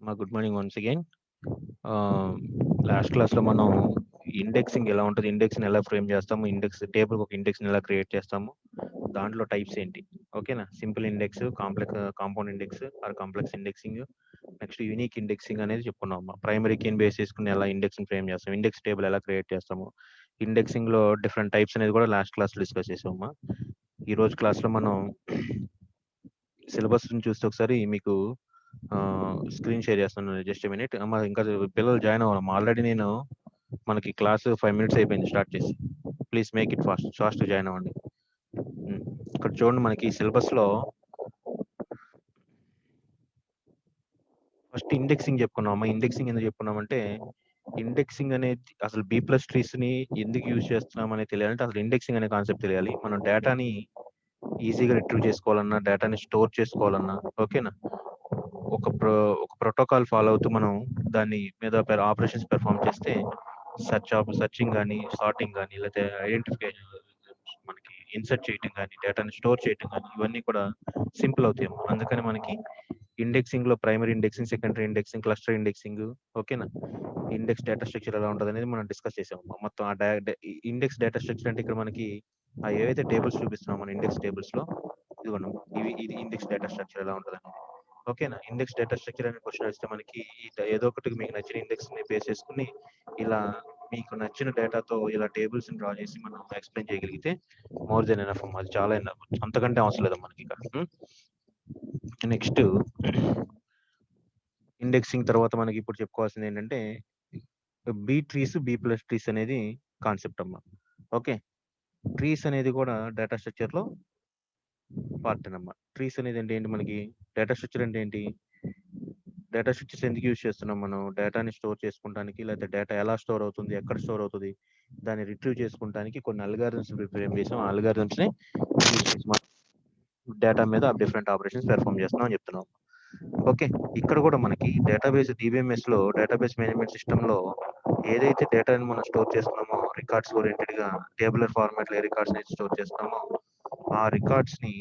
Good morning once again. Last క్లాస్లో మనం indexing ఎలా ఉంటుంది, ఇండెక్స్ని ఎలా ఫ్రేమ్ చేస్తాము, ఇండెక్స్ టేబుల్ ఒక ఇండెక్స్ని ఎలా క్రియేట్ చేస్తాము, దాంట్లో టైప్స్ ఏంటి, ఓకేనా. Simple index, compound index or complex indexing, next unique indexing అనేది చెప్పుకున్నాం. ప్రైమరీ కీని బేస్ చేసుకుని ఎలా ఇండెక్స్ని ఫ్రేమ్ చేస్తాం, ఇండెక్స్ టేబుల్ ఎలా క్రియేట్ చేస్తాము, ఇండెక్సింగ్లో డిఫరెంట్ టైప్స్ అనేది కూడా లాస్ట్ క్లాస్లో డిస్కస్ చేసామమ్మా. ఈరోజు క్లాస్లో మనం సిలబస్ చూస్తే ఒకసారి మీకు స్క్రీన్ షేర్ చేస్తాను. జస్ట్ మినిట్ అమ్మా, ఇంకా పిల్లలు జాయిన్ అవ్వడం ఆల్రెడీ నేను మనకి క్లాస్ 5 minutes అయిపోయింది స్టార్ట్ చేసి. Please make it fast join అవ్వండి. ఇక్కడ చూడండి, మనకి సిలబస్లో ఫస్ట్ ఇండెక్సింగ్ చెప్పుకున్నామా. ఇండెక్సింగ్ ఎందుకు చెప్పుకున్నామంటే, ఇండెక్సింగ్ అనేది అసలు B+ ట్రీస్ని ఎందుకు యూజ్ చేస్తున్నాం అనేది తెలియాలంటే అసలు ఇండెక్సింగ్ అనే కాన్సెప్ట్ తెలియాలి. మనం డేటాని ఈజీగా రిట్రీవ్ చేసుకోవాలన్నా, డేటాని స్టోర్ చేసుకోవాలన్నా, ఓకేనా, ఒక ప్రోటోకాల్ ఫాలో అవుతూ మనం దాన్ని మీద ఆపరేషన్స్ పెర్ఫామ్ చేస్తే సర్చింగ్ కానీ, సార్టింగ్ కానీ, లేకపోతే ఐడెంటిఫికేషన్, మనకి ఇన్సర్ట్ చేయటం కానీ, డేటాని స్టోర్ చేయటం కానీ, ఇవన్నీ కూడా సింపుల్ అవుతాయి. అందుకని మనకి ఇండెక్సింగ్లో primary indexing, secondary indexing, cluster indexing, ఓకేనా, ఇండెక్స్ డేటా స్ట్రక్చర్ ఎలా ఉంటుంది అనేది మనం డిస్కస్ చేసాము. మొత్తం ఆ ఇండెక్స్ డేటా స్ట్రక్చర్ అంటే ఇక్కడ మనకి ఏవైతే టేబుల్స్ చూపిస్తున్నాం మన ఇండెక్స్ టేబుల్స్లో, ఇదిగోండి, ఇది ఇండెక్స్ డేటా స్ట్రక్చర్ ఎలా ఉంటుంది అనేది, ఓకేనా. ఇండెక్స్ డేటా స్ట్రక్చర్ అనే క్వశ్చన్ వస్తే మనకి ఏదో ఒకటి మీకు నచ్చిన ఇండెక్స్ని బేస్ చేసుకుని ఇలా మీకు నచ్చిన డేటాతో ఇలా టేబుల్స్ని డ్రా చేసి మనం ఎక్స్ప్లెయిన్ చేయగలిగితే మోర్ దెన్ ఎనఫ్. అది చాలా ఎనఫ్, అంతకంటే అవసరం లేదు మనకి ఇక. నెక్స్ట్ ఇండెక్సింగ్ తర్వాత మనకి ఇప్పుడు చెప్పుకోవాల్సింది ఏంటంటే B+ ట్రీస్ అనేది కాన్సెప్ట్ అమ్మా. ఓకే, ట్రీస్ అనేది కూడా డేటా స్ట్రక్చర్లో పార్ట్ అన్నమాట. ట్రీస్ అనేది అంటే ఏంటి, మనకి డేటా స్ట్రక్చర్ అంటే ఏంటి, డేటా స్ట్రక్చర్స్ ఎందుకు యూజ్ చేస్తున్నాం మనం, డేటాని స్టోర్ చేసుకోవడానికి, లేకపోతే డేటా ఎలా స్టోర్ అవుతుంది, ఎక్కడ స్టోర్ అవుతుంది, దాన్ని రిట్రీవ్ చేసుకోవడానికి కొన్ని అల్గారిథమ్స్ ఫ్రేమ్ చేసాం. ఆ అల్గారిథమ్స్ని యూజ్ చేసి మనం డేటా మీద డిఫరెంట్ ఆపరేషన్స్ పెర్ఫామ్ చేస్తున్నాం అని చెప్తున్నాం. ఓకే, ఇక్కడ కూడా మనకి డేటాబేస్ DBMSలో డేటాబేస్ మేనేజ్మెంట్ సిస్టంలో ఏదైతే డేటాని మనం స్టోర్ చేస్తున్నామో, రికార్డ్స్ ఓరియంటెడ్గా టేబులర్ ఫార్మాట్లో ఏ రికార్డ్స్ని స్టోర్ చేస్తున్నామో ఆ రికార్డ్స్ని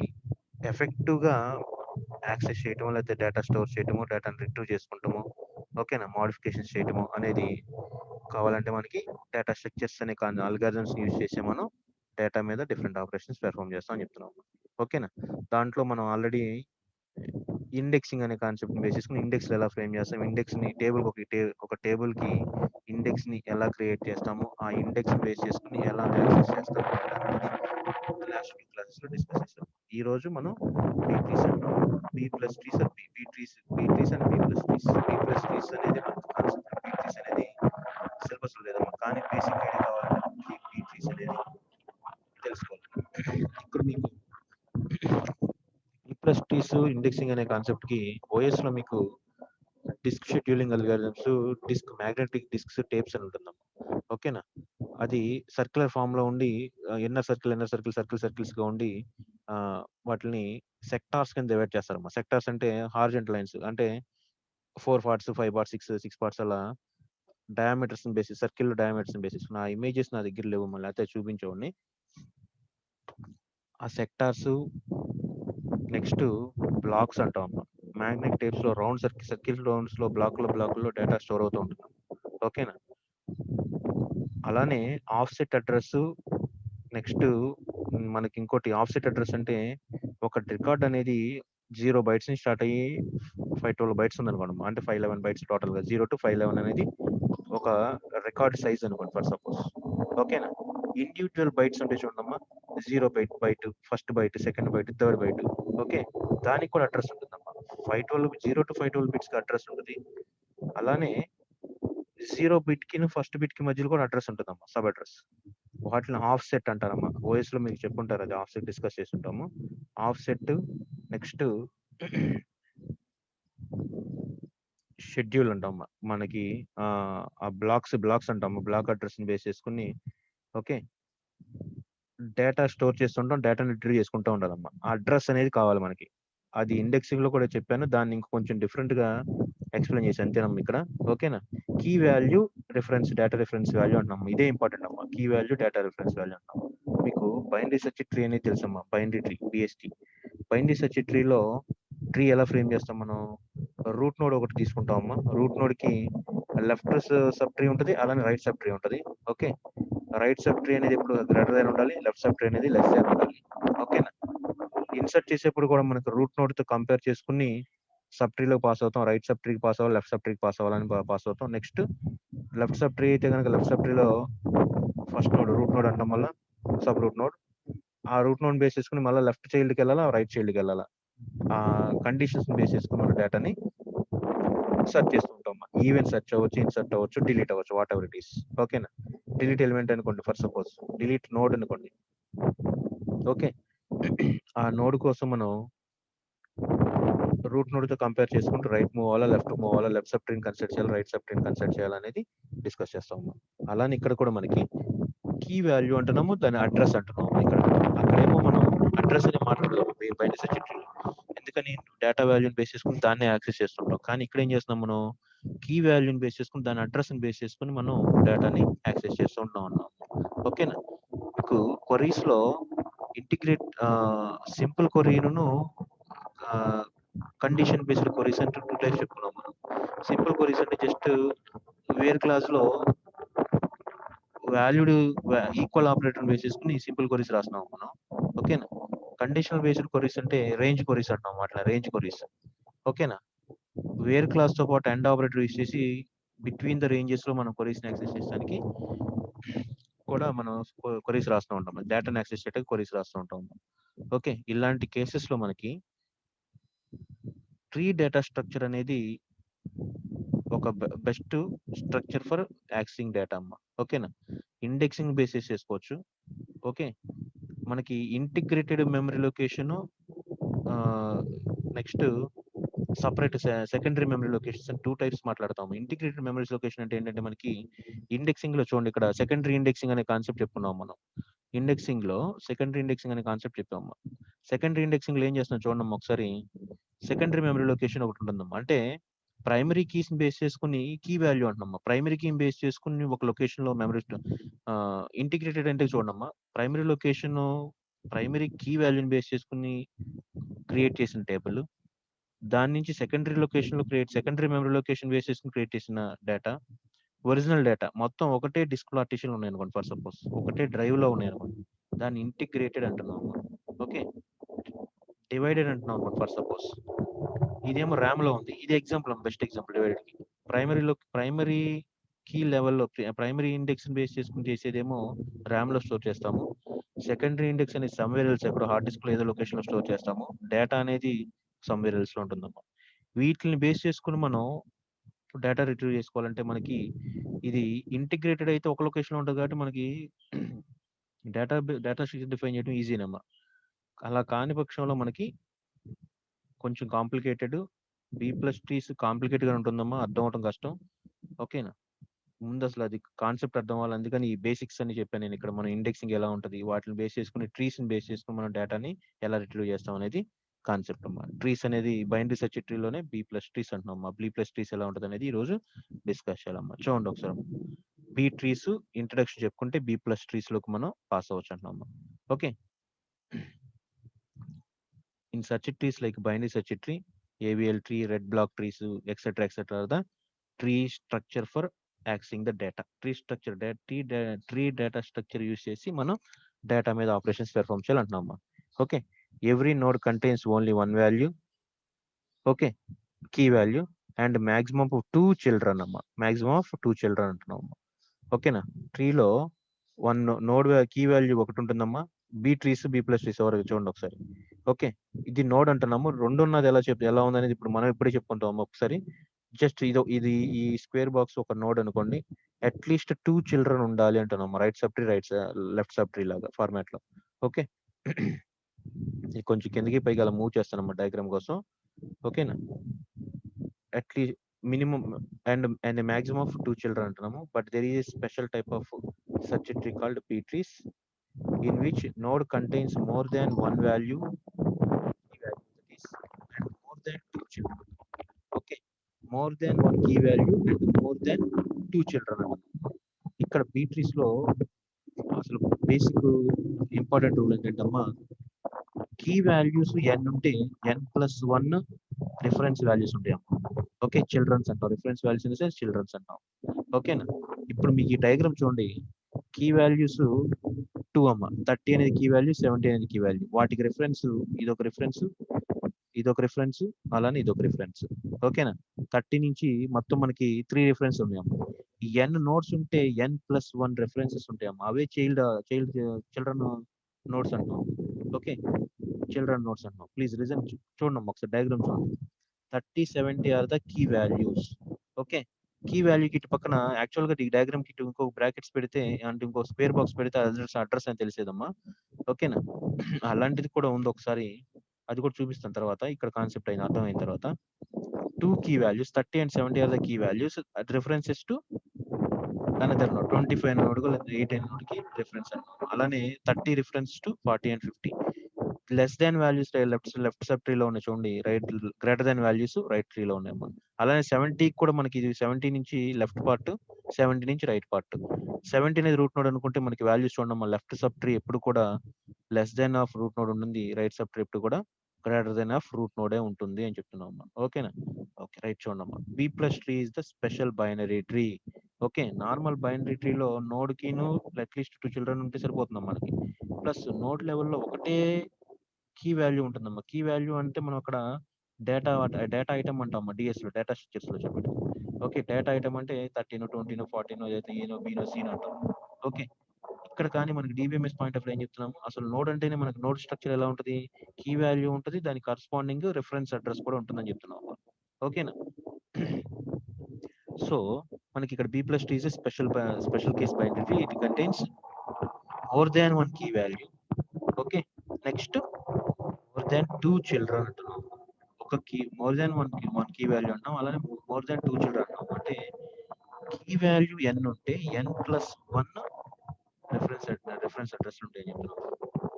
ఎఫెక్టివ్గా యాక్సెస్ చేయటము, లేకపోతే డేటా స్టోర్ చేయటము, డేటాను రిట్రీవ్ చేసుకుంటాము, ఓకేనా, మోడిఫికేషన్స్ చేయటము అనేది కావాలంటే మనకి డేటా స్ట్రక్చర్స్ అనే అల్గారిథమ్స్ యూజ్ చేసి మనం డేటా మీద డిఫరెంట్ ఆపరేషన్స్ పెర్ఫామ్ చేస్తాం అని చెప్తున్నాం. ఓకేనా, దాంట్లో మనం ఆల్రెడీ ఇండెక్సింగ్ అనే కాన్సెప్ట్ బేస్ చేసుకుని ఇండెక్స్ ఎలా ఫ్రేమ్ చేస్తాం, ఇండెక్స్ని టేబుల్ ఒక టేబుల్కి ఇండెక్స్ని ఎలా క్రియేట్ చేస్తాము, ఆ ఇండెక్స్ బేస్ చేసుకుని ఎలా యాక్సెస్ చేస్తాము లాస్ట్ 2 క్లాసెస్లో డిస్కస్ చేస్తాం. ఈ రోజు మనం B+ అంటాం. B+ trees and B trees, B+ trees అనేది మనకు కాన్సెప్ట్. B ట్రీస్ అనేది సిలబస్లో లేదమ్మా, కానీ బేసిక్ ఐడియా కావాలంటే B ట్రీస్ అనేది తెలుసుకోవాలి. ఇక్కడ మీకు B+ట్రీస్ ఇండెక్సింగ్ అనే కాన్సెప్ట్కి OSలో మీకు disk scheduling algorithms, magnetic disks, tapes అని ఉంటుందమ్మా. ఓకేనా, అది సర్క్యులర్ ఫామ్లో ఉండి ఇన్నర్ సర్కిల్స్గా ఉండి వాటిని సెక్టార్స్ కింద డివైడ్ చేస్తారమ్మా. సెక్టార్స్ అంటే హార్జెంటల్ లైన్స్, అంటే 4 parts, 5 parts, 6 parts అలా diameters basis, circle diameters basis. నా ఇమేజెస్ నా దగ్గర లేవు, మళ్ళీ అయితే చూపించేవాడిని. ఆ సెక్టార్స్ నెక్స్ట్ బ్లాక్స్ అంటాం అమ్మా. మ్యాగ్నెటిక్ టేప్స్లో రౌండ్ సర్కిల్ రౌండ్స్లో బ్లాక్లో డేటా స్టోర్ అవుతూ ఉంటుంది. ఓకేనా, అలానే ఆఫ్సెట్ అడ్రస్. నెక్స్ట్ మనకి ఇంకోటి ఆఫ్సెట్ అడ్రస్ అంటే ఒక రికార్డ్ అనేది 0 bytes నుంచి స్టార్ట్ అయ్యి 512 bytes ఉందనుకోండి, అంటే 511 bytes టోటల్గా. 0 to 511 అనేది ఒక రికార్డ్ సైజ్ అనుకోండి ఫర్ సపోజ్. ఓకేనా, ఇండివిజువల్ బైట్స్ ఉంటే చూడమ్మా, 0 byte, first byte, second byte, third byte. Okay, దానికి కూడా అడ్రస్ ఉంటుందమ్మా. 0 to 512 బిట్స్కి అడ్రస్ ఉంటుంది. అలానే 0 బిట్కి ఫస్ట్ బిట్కి మధ్యలో కూడా అడ్రస్ ఉంటుందమ్మా, సబ్ అడ్రస్. వాటిని ఆఫ్ సెట్ అంటారమ్మా. OSలో మీకు చెప్పుంటారు, అది ఆఫ్ సెట్ డిస్కస్ చేసి ఉంటాము. ఆఫ్ సెట్ నెక్స్ట్ షెడ్యూల్ అంటాం మనకి. ఆ బ్లాక్స్ అంటాము, బ్లాక్ అడ్రస్ని బేస్ చేసుకుని ఓకే డేటా స్టోర్ చేస్తుంటాం, డేటాని రిట్రీవ్ చేసుకుంటూ ఉండాలమ్మా. ఆ అడ్రస్ అనేది కావాలి మనకి. అది ఇండెక్సింగ్లో కూడా చెప్పాను, దాన్ని ఇంకొంచెం డిఫరెంట్గా ఎక్స్ప్లెయిన్ చేసి అంతేనమ్మా ఇక్కడ. ఓకేనా, key value reference, data reference value అంటున్నాం. ఇదే ఇంపార్టెంట్ అమ్మా, key value, data reference value అంటాం. మీకు బైనరీ సెర్చ్ ట్రీ అనేది తెలుసమ్మా, binary tree, BST. Binary search ట్రీలో ట్రీ ఎలా ఫ్రేమ్ చేస్తాం మనం, రూట్ నోడ్ ఒకటి తీసుకుంటాం అమ్మా. రూట్ నోడ్ కి లెఫ్ట్ సబ్ ట్రీ ఉంటుంది, అలానే రైట్ సబ్ ట్రీ ఉంటుంది. ఓకే, రైట్ సబ్ ట్రీ అనేది ఎప్పుడు గ్రేటర్ దాన్ ఉండాలి, లెఫ్ట్ సబ్ ట్రీ అనేది లెస్ దాన్ ఉండాలి. ఓకేనా. ఇన్సర్ట్ చేసేప్పుడు కూడా మనకు రూట్ నోడ్ తో కంపేర్ చేసుకుని సబ్ ట్రీలో పాస్ అవుతాం. రైట్ సబ్ ట్రీకి పాస్ అవ్వాలి, లెఫ్ట్ సబ్ ట్రీకి పాస్ అవ్వాలని పాస్ అవుతాం. నెక్స్ట్ లెఫ్ట్ సబ్ ట్రీ అయితే కనుక లెఫ్ట్ సబ్ ట్రీలో ఫస్ట్ నోడ్ రూట్ నోడ్ అంటాం, వల్ల సబ్ రూట్ నోడ్. ఆ రూట్ నోడ్ బేస్ చేసుకుని మళ్ళీ లెఫ్ట్ చైల్డ్కి వెళ్ళాలా, రైట్ చైల్డ్కి వెళ్ళాలా, ఆ కండిషన్స్ బేస్ చేసుకుని మన డేటాని సెర్చ్ చేస్తూ ఉంటాం. ఈవెన్ సెర్చ్ అవ్వచ్చు, ఇన్సర్ట్ అవ్వచ్చు, డిలీట్ అవ్వచ్చు, వాట్ ఎవర్ ఇట్ ఈస్. ఓకేనా. డిలీట్ ఎలిమెంట్ అనుకోండి, ఫర్ సపోజ్ డిలీట్ నోడ్ అనుకోండి. ఓకే, ఆ నోడ్ కోసం మనం రూట్ నోడ్ తో కంపేర్ చేసుకుంటూ రైట్ మూవ్ అవ్వాలా, లెఫ్ట్ మూవ్ అవ్వాలా, లెఫ్ట్ సబ్ ట్రీని కన్సిడర్ చేయాలి, రైట్ సబ్ ట్రీని కన్సిడర్ చేయాలనేది డిస్కస్ చేస్తాం. అలానే ఇక్కడ కూడా మనకి కీ వాల్యూ అంటున్నాము, దాని అడ్రస్ అంటున్నాము. ఇక్కడ అక్కడేమో మనం అడ్రస్ అని మాట్లాడదాము బైనరీ సెర్చ్ ట్రీలో. ఎందుకని డేటా వాల్యూని బేస్ చేసుకుని దాన్ని యాక్సెస్ చేస్తుంటాం. కానీ ఇక్కడ ఏం చేస్తున్నాం మనం, కీ వాల్యూని బేస్ చేసుకుని దాని అడ్రస్ని బేస్ చేసుకుని మనం డేటాని యాక్సెస్ చేస్తూ ఉంటాం అన్నాం. ఓకేనా. మీకు క్వరీస్ లో ఇంటిగ్రేట్ సింపుల్ క్వరీను కండిషన్ బేస్డ్ క్వరీస్ అంటే 2 టైప్స్ చెప్పుకున్నాం మనం. సింపుల్ క్వరీస్ అంటే జస్ట్ వేర్ క్లాస్ లో వాల్యూడ్ ఈక్వల్ ఆపరేటర్ బేస్ చేసుకుని సింపుల్ క్వరీస్ రాస్తున్నాం మనం. ఓకేనా. కండిషనల్ బేస్డ్ క్వరీస్ అంటే రేంజ్ క్వరీస్ అంటాం, అట్లా రేంజ్ క్వరీస్. ఓకేనా. వేర్ క్లాస్ తో పాటు ఎండ్ ఆపరేటర్ యూస్ చేసి బిట్వీన్ ద రేంజెస్ లో మనం క్వరీస్ ని యాక్సెస్ చేయడానికి కూడా మనం క్వరీస్ రాస్తూ ఉంటాం, డేటాను యాక్సెస్ చేయడానికి క్వరీస్ రాస్తూ ఉంటాం. ఓకే, ఇలాంటి కేసెస్ లో మనకి ట్రీ డేటా స్ట్రక్చర్ అనేది ఒక best structure for accessing data అమ్మ. ఓకేనా. ఇండెక్సింగ్ బేసిస్ చేసుకోవచ్చు. ఓకే, మనకి integrated memory location, next separate secondary memory locations అని 2 టైప్స్ మాట్లాడతాము. ఇంటిగ్రేటెడ్ మెమరీ లొకేషన్ అంటే ఏంటంటే మనకి ఇండెక్సింగ్ లో చూడండి, ఇక్కడ సెకండరీ ఇండెక్సింగ్ అనే కాన్సెప్ట్ చెప్పుకున్నాం మనం. ఇండెక్సింగ్ లో సెకండరీ ఇండెక్సింగ్ అనే కాన్సెప్ట్ చెప్పాము. సెకండరీ ఇండెక్సింగ్ లో ఏం చేస్తున్నాం చూడండి ఒకసారి. సెకండరీ మెమరీ లొకేషన్ ఒకటి ఉంటుందమ్మా. అంటే ప్రైమరీ కీస్ బేస్ చేసుకుని కీ వాల్యూ అంటున్నామ్మా. ప్రైమరీ కీ బేస్ చేసుకుని ఒక లొకేషన్ లో మెమరీ ఇంటిగ్రేటెడ్ అంటే చూడమ్మా, ప్రైమరీ లొకేషన్ ప్రైమరీ కీ వాల్యూని బేస్ చేసుకుని క్రియేట్ చేసిన టేబుల్, దాని నుంచి సెకండరీ లొకేషన్ లో సెకండరీ మెమరీ లొకేషన్ బేస్ చేసుకుని క్రియేట్ చేసిన డేటా, ఒరిజినల్ డేటా మొత్తం ఒకటే డిస్క్ పార్టిషన్ ఉన్నాయి అనుకోండి, ఫర్ సపోజ్ ఒకటే డ్రైవ్ లో ఉన్నాయి అనుకోండి, దాన్ని ఇంటిగ్రేటెడ్ అంటున్నాం. ఓకే, డివైడెడ్ అంటున్నాం అనుకోండి, ఫర్ సపోజ్ ఇదేమో ర్యామ్ లో ఉంది. ఇది ఎగ్జాంపుల్, బెస్ట్ ఎగ్జాంపుల్ డివైడెడ్ కి. ప్రైమరీ కీ లెవెల్లో ప్రైమరీ ఇండెక్స్ బేస్ చేసుకుని చేసేదేమో ర్యామ్ లో స్టోర్ చేస్తాము. సెకండరీ ఇండెక్స్ అనేది సమ్వేర్ ఎల్స్, ఎప్పుడు హార్డ్ డిస్క్ లో ఏదో లొకేషన్ లో స్టోర్ చేస్తాము. డేటా అనేది సమ్వేర్ ఎల్స్ లో ఉంటుందమ్మా. వీటిని బేస్ చేసుకుని మనం డేటా రిట్రీవ్ చేసుకోవాలంటే మనకి ఇది ఇంటిగ్రేటెడ్ అయితే ఒక లొకేషన్ లో ఉంటుంది కాబట్టి మనకి డేటా స్ట్రక్చర్ డిఫైన్ చేయడం ఈజీనమ్మా. అలా కాని పక్షంలో మనకి కొంచెం కాంప్లికేటెడ్, B+ ట్రీస్ కాంప్లికేటెడ్ గా ఉంటుందమ్మా, అర్థం అవటం కష్టం. ఓకేనా. ముందు అసలు అది కాన్సెప్ట్ అర్థం అవ్వాలి, అందుకని ఈ బేసిక్స్ అని చెప్పాను నేను. ఇక్కడ మనం ఇండెక్సింగ్ ఎలా ఉంటుంది, వాటిని బేస్ చేసుకుని ట్రీస్ ని బేస్ చేసుకుని మనం డేటాని ఎలా రిట్రీవ్ చేస్తాం అనేది కాన్సెప్ట్ అమ్మా. ట్రీస్ అనేది బైనరీ సెర్చ్ ట్రీలోనే B+ ట్రీస్ అంటున్నాం అమ్మా. B+ ట్రీస్ ఎలా ఉంటుంది అనేది ఈ రోజు డిస్కస్ చేయాలమ్మా. చూడండి ఒకసారి, బి ట్రీస్ ఇంట్రడక్షన్ చెప్పుకుంటే B+ ట్రీస్ లోకి మనం పాస్ అవ్వచ్చు అంటున్నాం అమ్మా. Okay, in search trees like binary search tree, AVL tree, red block trees, etc. are the tree structure for accessing the data. Tree structure, tree data structure use చేసి మనం data మీద operations perform చేయాలంటున్నామా. Okay, every node contains only 1 value. Okay, key value and maximum of 2 children అమ్మా. Maximum of 2 children అంటున్నామమ్మా. ఓకేనా. ట్రీలో 1 node key value ఒకటి ఉంటుందమ్మా. B+ ట్రీస్ ఎవరు చూడండి ఒకసారి. ఓకే, ఇది నోడ్ అంటున్నాము. 2 ఉన్నది ఎలా ఉందనేది ఇప్పుడు మనం ఇప్పుడే చెప్పుకుంటాము ఒకసారి. జస్ట్ ఇది ఈ స్క్వేర్ బాక్స్ ఒక నోడ్ అనుకోండి, అట్లీస్ట్ 2 చిల్డ్రన్ ఉండాలి అంటున్నాము. Right sub tree, left sub tree లాగా ఫార్మాట్ లో. ఓకే, కొంచెం కిందకి పైకి అలా మూవ్ చేస్తానమ్మా డయాగ్రామ్ కోసం. ఓకేనా. At least minimum and maximum of 2 children అంటున్నాము. But there is special type of search tree called B trees in which node contains more than one value, and more than 2 children. Okay, more than one key value and more than 2 children. ఇక్కడ B trees లో అసలు basic important rule ఏంటంటమ్మా, key values n ఉంటే n+1 reference values ఉంటాయి. Okay, childrens అంటాం. Reference values in the sense childrens అంటాం. ఓకేనా. ఇప్పుడు మీకు ఈ డయాగ్రామ్ చూడండి, కీ వాల్యూస్ 2 అమ్మ. 30 అనేది కీ వాల్యూ, 70 అనేది కీ వాల్యూ. వాటికి రిఫరెన్స్ ఇదొక రిఫరెన్స్, ఇదొక రిఫరెన్స్, అలానే ఇదొక రిఫరెన్స్. ఓకేనా. 30 నుంచి మొత్తం మనకి 3 రిఫరెన్స్ ఉన్నాయమ్మ. ఎన్ నోట్స్ ఉంటే n+1 రెఫరెన్సెస్ ఉంటాయమ్మా. అవే చిల్డ్రన్ నోట్స్ అంటాం. ఓకే, చిల్డ్రన్ నోట్స్ అంటాం. ప్లీజ్ రిజన్ చూడండి ఒకసారి డయాగ్రామ్ చూడండి. 30, 70 are the key values. Okay, key వాల్యూకి ఇటు పక్కన యాక్చువల్గా ఈ డయాగ్రామ్ కి ఇంకో బ్రాకెట్స్ పెడితే అంటే ఇంకో స్క్వేర్ బాక్స్ పెడితే అడ్రస్ అని తెలిసేదమ్మా. ఓకేనా. అలాంటిది కూడా ఉంది, ఒకసారి అది కూడా చూపిస్తాను తర్వాత. ఇక్కడ కాన్సెప్ట్ అయిన అర్థమైన తర్వాత 2 key values 30 and 70 are the key values references to another node 25 node లేదా 8 నోడ్ కి రిఫరెన్స్ అన్నమాట. అలానే 30 reference to 40 and 50. Less than values left sub tree లో ఉన్నాయి చూడండి, right greater than values right tree లో ఉన్నాయి అన్నమాట. అలానే 70 కూడా మనకి ఇది 70 నుంచి లెఫ్ట్ పార్ట్, 70 నుంచి రైట్ పార్ట్. 70 అనేది రూట్ నోడ్ అనుకుంటే మనకి వాల్యూస్ చూడండి, లెఫ్ట్ సబ్ ట్రీ ఎప్పుడు కూడా less than of root node ఉంటుంది, రైట్ సబ్ ట్రీ ఎప్పుడు కూడా గ్రేటర్ దెన్ ఆఫ్ రూట్ నోడే ఉంటుంది అని చెప్తున్నాం అమ్మా. ఓకేనా. ఓకే, రైట్ చూడండి అమ్మా. B plus tree is the special binary tree. Okay, normal binary ట్రీలో నోడ్ కిను అట్లీస్ట్ 2 చిల్డ్రన్ ఉంటే సరిపోతుందమ్మా మనకి. ప్లస్ నోడ్ లెవెల్లో ఒకటే కీ వాల్యూ ఉంటుందమ్మా. కీ వాల్యూ అంటే మనం అక్కడ డేటా ఐటమ్ అంటామమ్మా, డిఎస్ లో డేటా స్ట్రక్చర్స్ లో చెప్పండి. ఓకే, డేటా ఐటమ్ అంటే 13, 20, 14 అయితే ఏనో బీనో సీనో అంటాం. ఓకే, ఇక్కడ కానీ మనకి డిబిఎంఎస్ పాయింట్ ఆఫ్ ఏం చెప్తున్నాము, అసలు నోడ్ అంటేనే మనకి నోడ్ స్ట్రక్చర్ ఎలా ఉంటుంది, కీ వాల్యూ ఉంటుంది, దాని కరస్పాండింగ్ రిఫరెన్స్ అడ్రస్ కూడా ఉంటుందని చెప్తున్నాము. ఓకేనా. సో మనకి ఇక్కడ B plus tree is special case binary. It contains more than 1 key value. Okay, next more than 2 children అంటున్నాం. ఒక key more than 1 key value అంటాం, అలానే మోర్ దాన్ 2 చిల్డ్రన్ అంటాం. అంటే కీ వాల్యూ n ఉంటే n+1 రిఫరెన్స్ అడ్రస్ ఉంటాయి అని చెప్తున్నాం.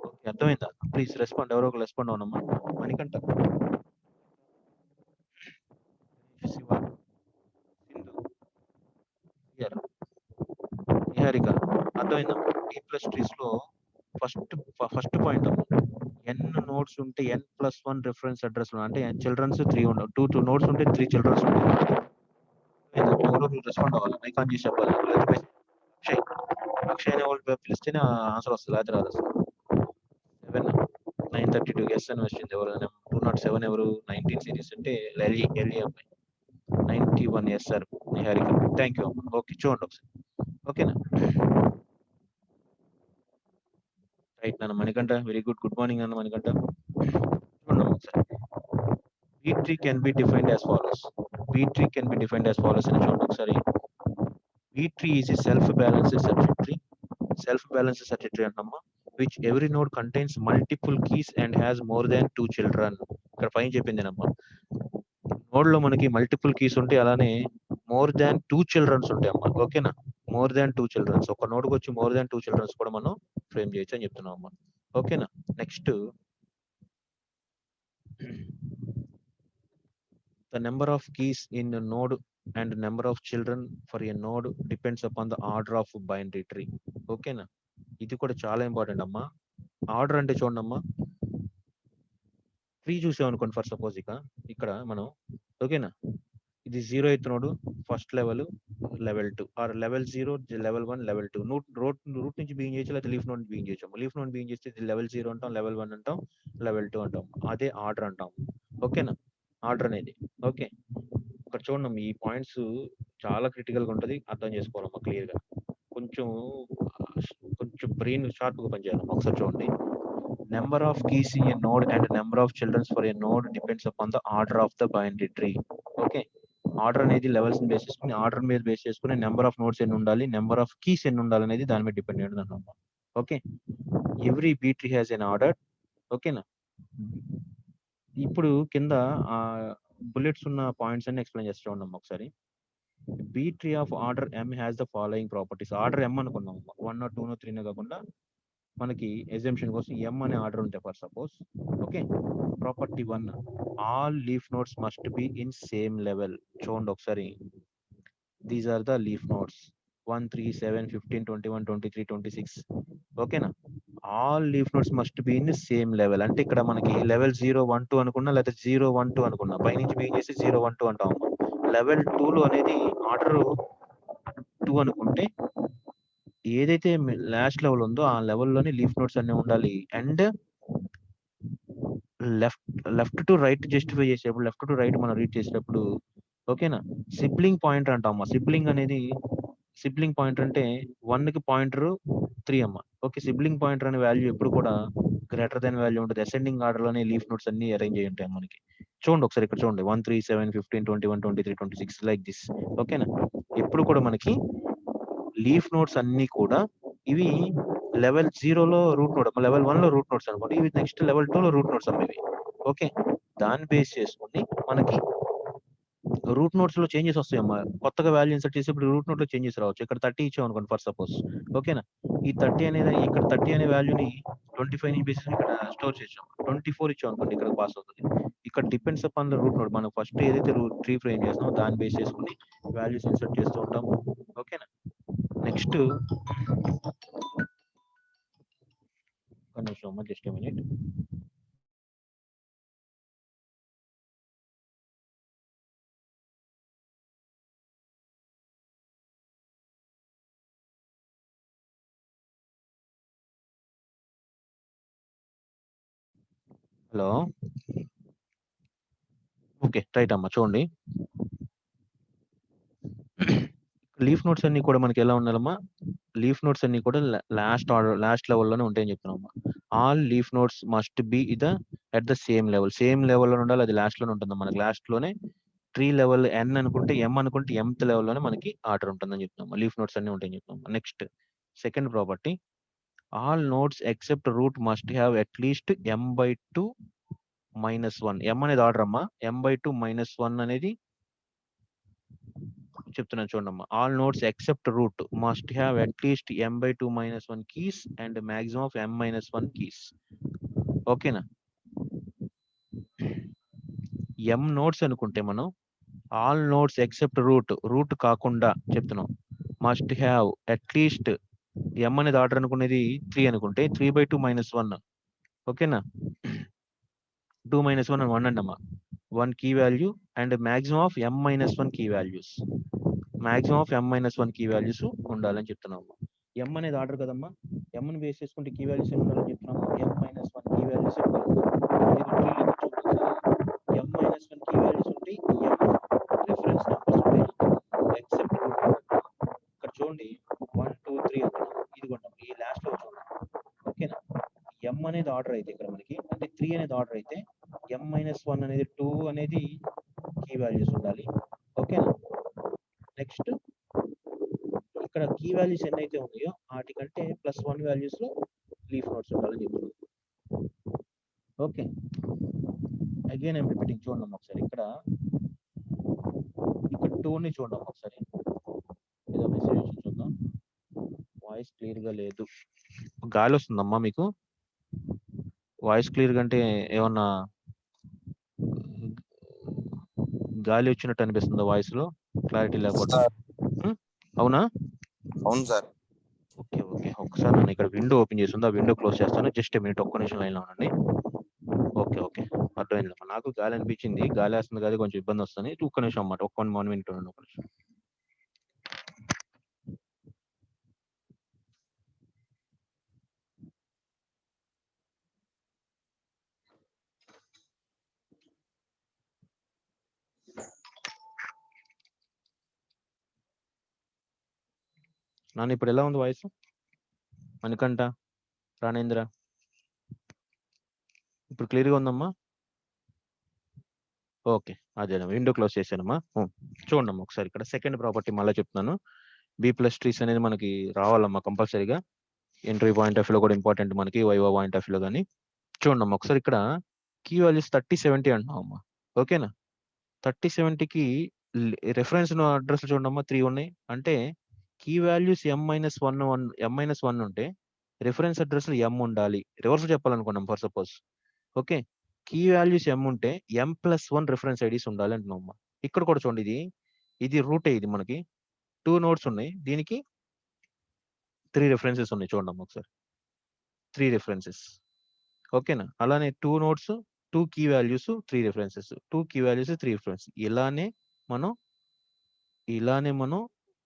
ఓకే, అర్థమైందా? ప్లీజ్ రెస్పాండ్, ఎవరో ఒక రెస్పాండ్ అవునమ్మా. మణికంఠ, శివ, సింధు, నిహారిక, అర్థమైందా? టీ ప్లస్ ట్రీస్ లో ఫస్ట్ పాయింట్ n నోట్స్ ఉంటే n+1 రిఫరెన్స్ అడ్రస్ అంటే చిల్డ్రన్స్ 3 ఉండవు. 2 నోట్స్ ఉంటే 3 చిల్డ్రన్స్ ఉంటాయి. ఎవరో రెస్పాండ్ అవ్వాలి, మైక్ ఆన్ చేసి చెప్పాలి. అక్షయ్ అనే వాళ్ళు పిలిస్తేనే ఆన్సర్ వస్తుంది, లేకపోతే రాదు అసలు. 932 గెస్ అని వచ్చింది. ఎవరు 207 ఎవరు 19 సిరీస్ అంటే ఎల్ఈ అమ్మాయి 91 yes sir Niharika. Thank you అమ్మ. ఓకే, చూడండి ఒకసారి. ఓకేనా. రైట్ నాన్న మణికంఠ, వెరీ గుడ్ మార్నింగ్ అన్న మణికంఠ. చూడండి ఒకసారి. B tree can be defined as follows. B tree can be defined as follows అని చూడండి ఒకసారి. B tree is a self-balanced subset tree. Self-balanced subset tree అంటమ్మా, which every node contains multiple keys and has more than 2 children. ఇక్కడ పైన చెప్పిందేనమ్మా, node లో మనకి multiple keys ఉంటాయి, అలానే more than 2 children's ఉంటాయి అమ్మా. ఓకేనా, మోర్ దాన్ 2 చిల్డ్రన్స్. ఒక నోడ్కి వచ్చి మోర్ దాన్ 2 చిల్డ్రన్స్ కూడా మనం ఫ్రేమ్ చేయొచ్చు అని చెప్తున్నాం అమ్మా. ఓకేనా. Next, the number of keys in a node and number of children for a node depends upon the order of binary tree. ఓకేనా, ఇది కూడా చాలా ఇంపార్టెంట్ అమ్మా. ఆర్డర్ అంటే చూడండి అమ్మా, ట్రీ చూసామనుకోండి ఫర్ సపోజ్ ఇక్కడ మనం. ఓకేనా, ఇది 0th node, first level, level 2 or level 0, level 1, level 2. Root నుంచి బిగింగ్ చేయొచ్చు, లేదా లీఫ్ నోడ్ బిగింగ్ చేయొచ్చు. లీఫ్ నోడ్ బిగింగ్ చేస్తే లెవెల్ 0 అంటాం, లెవెల్ 1 అంటాం, లెవెల్ 2 అంటాం. అదే ఆర్డర్ అంటాం. ఓకేనా, ఆర్డర్ అనేది. ఓకే, ఇక్కడ చూడండి ఈ పాయింట్స్ చాలా క్రిటికల్ గా ఉంటది, అర్థం చేసుకోవాలమ్మా క్లియర్ గా. కొంచెం బ్రెయిన్ షార్ప్ గా పనిచేయాలమ్మా. ఒకసారి చూడండి. Number of keys in a node and number of childrens for a node depends upon the order of the binary tree. Okay, order అనేది లెవెల్స్ ని బేస్ చేసుకుని, ఆర్డర్ మీద బేస్ చేసుకుని నెంబర్ ఆఫ్ నోడ్స్ ఎన్ని ఉండాలి, నెంబర్ ఆఫ్ కీస్ ఎన్ని ఉండాలి అనేది దాని మీద డిపెండ్ అయ్యి ఉంటుంది. Okay, every B tree has an order. ఓకేనా. ఇప్పుడు కింద బుల్లెట్స్ ఉన్న పాయింట్స్ అన్ని ఎక్స్ప్లెయిన్ చేస్తూ ఉన్నాం ఒకసారి. B tree of order M has the following properties. Order M అనుకున్నాం, 1, 2, 3 కాకుండా మనకి ఎగ్జామ్షన్ కోసం M అనే ఆర్డర్ ఉంటాయి for suppose. Okay, property 1, all leaf nodes must be in same level. చూడండి ఒకసారి, these are the leaf nodes 1, 3, 7, 15, 21, 23, 26. ఓకేనా, all leaf nodes must be in same level. అంటే ఇక్కడ మనకి లెవెల్ 0, 1, 2 అనుకున్నా, లేదా 0, 1, 2 అనుకున్నా, పైనుంచి బిగింగ్ చేసి 0, 1, 2 అంటాం. లెవెల్ 2లో అనేది ఆర్డర్ 2 అనుకుంటే ఏదైతే లాస్ట్ లెవెల్ ఉందో ఆ లెవెల్లోనే లీఫ్ నోట్స్ అన్నీ ఉండాలి. And left to right justify చేసేటప్పుడు, లెఫ్ట్ టు రైట్ మనం రీడ్ చేసేటప్పుడు ఓకేనా, సిబ్లింగ్ పాయింటర్ అంటామా. సిబ్లింగ్ పాయింటర్ అంటే 1కి పాయింటర్ 3 అమ్మ. ఓకే, సిబ్లింగ్ పాయింటర్ అనే వాల్యూ ఎప్పుడు కూడా గ్రేటర్ దాన్ వాల్యూ ఉంటుంది. అసెండింగ్ ఆర్డర్ లోనే లీఫ్ నోట్స్ అన్ని అరేంజ్ అయ్యి ఉంటాయి మనకి. చూడండి ఒకసారి ఇక్కడ చూడండి 1, 3, 7, 15, 21, 23, 26 లైక్ దిస్. ఓకేనా, ఎప్పుడు కూడా మనకి లీఫ్ నోట్స్ అన్ని కూడా ఇవి లెవెల్ 0లో రూట్ నోట్, లెవెల్ 1లో రూట్ నోట్స్ అనుకోండి, ఇవి నెక్స్ట్ లెవెల్ 2లో రూట్ నోట్స్ అమ్మ ఇవి. ఓకే, దాన్ని బేస్ చేసుకుని మనకి రూట్ నోట్స్ లో చేంజెస్ వస్తాయమ్మా. కొత్తగా వాల్యూ ఇన్సర్ట్ చేసేప్పుడు రూట్ నోట్ లో చేంజెస్ రావచ్చు. ఇక్కడ 30 ఇచ్చాం అనుకోండి ఫర్ సపోజ్. ఓకేనా, ఈ 30 అనేది ఇక్కడ 30 అనే వాల్యూని 25 ని బేసిస్ ఇక్కడ స్టోర్ చేసాం. 24 ఇచ్చాం అనుకోండి, ఇక్కడ పాస్ అవుతుంది. ఇక్కడ depends upon the route note. మనం ఫస్ట్ ఏదైతే ట్రీ ఫ్రేమ్ చేస్తామో దాన్ని బేస్ చేసుకుని వాల్యూస్ ఇన్సర్ట్ చేస్తూ ఉంటాము. ఓకేనా, next just minute. Hello, okay right అమ్మా. చూడండి లీఫ్ నోట్స్ అన్ని కూడా మనకి ఎలా ఉండాలమ్మా, లీఫ్ నోట్స్ అన్ని కూడా లాస్ట్ లెవెల్లోనే ఉంటాయని చెప్తున్నామమ్మా. All leaf nodes must be at the same లెవెల్లో ఉండాలి. అది లాస్ట్ లోనే ఉంటుంది మనకి. లాస్ట్ లోనే ట్రీ లెవెల్ ఎన్ అనుకుంటే ఎం అనుకుంటే ఎంత్ లెవెల్లోనే మనకి ఆర్డర్ ఉంటుందని చెప్తున్నాము. లీఫ్ నోట్స్ అన్ని ఉంటాయని చెప్తున్నాము. Next second property, all nodes except root must have at least m/2 - 1. m అనేది ఆర్డర్ అమ్మా. m/2 - 1 అనేది చెప్తున్నాను చూడమ్మా. All nodes except root must have at least m/2 - 1 keys and maximum of m-1 keys. ఓకేనా, m నోట్స్ అనుకుంటే మనం ఆల్ నోట్స్ ఎక్సెప్ట్ రూట్ కాకుండా చెప్తున్నాం. మస్ట్ హ్యావ్ అట్లీస్ట్ m అనేది ఆర్డర్ అనుకునేది 3 అనుకుంటే 3/2 - 1. ఓకేనా, 2 - 1 అని 1 అండమ్మా. 1 key value and maximum of m-1 key values. Maximum of m-1 key values ఉండాలని చెప్తున్నాము. m అనేది ఆర్డర్ కదమ్మా. m ని బేస్ చేసుకుంటే కీ వాల్యూస్ ఏమి ఉండాలని చెప్తున్నాము. m-1 key values m-1 key values ఉంటే m రిఫరెన్స్ నెంబర్స్ ఉంటాయి. ఎక్సెప్ట్ ఇక్కడ చూడండి 1, 2, 3 ఇదిగోండి ఈ లాస్ట్ లో చూడండి. ఓకేనా, m అనేది ఆర్డర్ అయితే ఇక్కడ మనకి అంటే 3 అనేది ఆర్డర్ అయితే m-1 అనేది 2 అనేది కీ వాల్యూస్ ఉండాలి. ఓకేనా, నెక్స్ట్ ఇక్కడ కీ వాల్యూస్ ఎన్నైతే ఉన్నాయో వాటికంటే +1 వాల్యూస్ లో లీఫ్ నోట్స్ ఉండాలని చెప్తున్నాం. Okay, again I'm repeating. చూడండి ఒకసారి ఇక్కడ 2ని చూడండి ఒకసారి. ఏదో మెసేజ్ వచ్చింది చూద్దాం. వాయిస్ క్లియర్ గా లేదు. గాలి వస్తుందమ్మా మీకు? వాయిస్ క్లియర్ గా అంటే ఏమన్నా గాలి వచ్చినట్టు అనిపిస్తుందా వాయిస్ లో? క్లారిటీ లేకపోతే? అవునా? అవును సార్. ఓకే ఓకే, ఒకసారి నేను ఇక్కడ విండో ఓపెన్ చేసి ఉంది, ఆ విండో క్లోజ్ చేస్తాను. జస్ట్ మినిట్, ఒక్క నిమిషం లైన్లో ఉండండి. ఓకే ఓకే, అర్థమైందమ్మా. నాకు గాలి అనిపించింది, గాలి వేస్తుంది కదా కొంచెం ఇబ్బంది వస్తుంది. ఒక్క నిమిషం అన్నమాట, ఒక్క 1 మినిట్ ఉండండి, ఒక్క నిమిషం. నాన్న ఇప్పుడు ఎలా ఉంది వాయిస్? మణికంఠ, రాణేంద్ర, ఇప్పుడు క్లియర్గా ఉందమ్మా? ఓకే, అదే విండో క్లోజ్ చేశానమ్మా. చూడమ్మా ఒకసారి ఇక్కడ సెకండ్ ప్రాపర్టీ మళ్ళీ చెప్తున్నాను. B+ ట్రీస్ అనేది మనకి రావాలమ్మా కంపల్సరీగా. ఇంటర్వ్యూ పాయింట్ ఆఫ్ వ్యూలో కూడా ఇంపార్టెంట్ మనకి, వైవా పాయింట్ ఆఫ్ వ్యూలో కానీ. చూడమ్మా ఒకసారి ఇక్కడ కీ వాల్యూస్ 30, 70 అంటున్నాం అమ్మా. ఓకేనా, 30, 70కి రెఫరెన్స్ అడ్రస్ చూడమ్మా 3 ఉన్నాయి. అంటే కీ వాల్యూస్ m-1 ఉంటే రిఫరెన్స్ అడ్రస్ లో m ఉండాలి. రివర్స్ చెప్పాలనుకున్నాం for suppose. Okay, key values m ఉంటే m+1 రిఫరెన్స్ ఐడీస్ ఉండాలి అంటున్నాం. ఇక్కడ కూడా చూడండి, ఇది రూట్. ఇది మనకి 2 నోట్స్ ఉన్నాయి, దీనికి 3 రిఫరెన్సెస్ ఉన్నాయి. చూడండి ఒకసారి, 3 రిఫరెన్సెస్. ఓకేనా, అలానే 2 nodes, 2 key values, 3 references, 2 key values, 3 reference. ఇలానే మనం ఇలానే మనం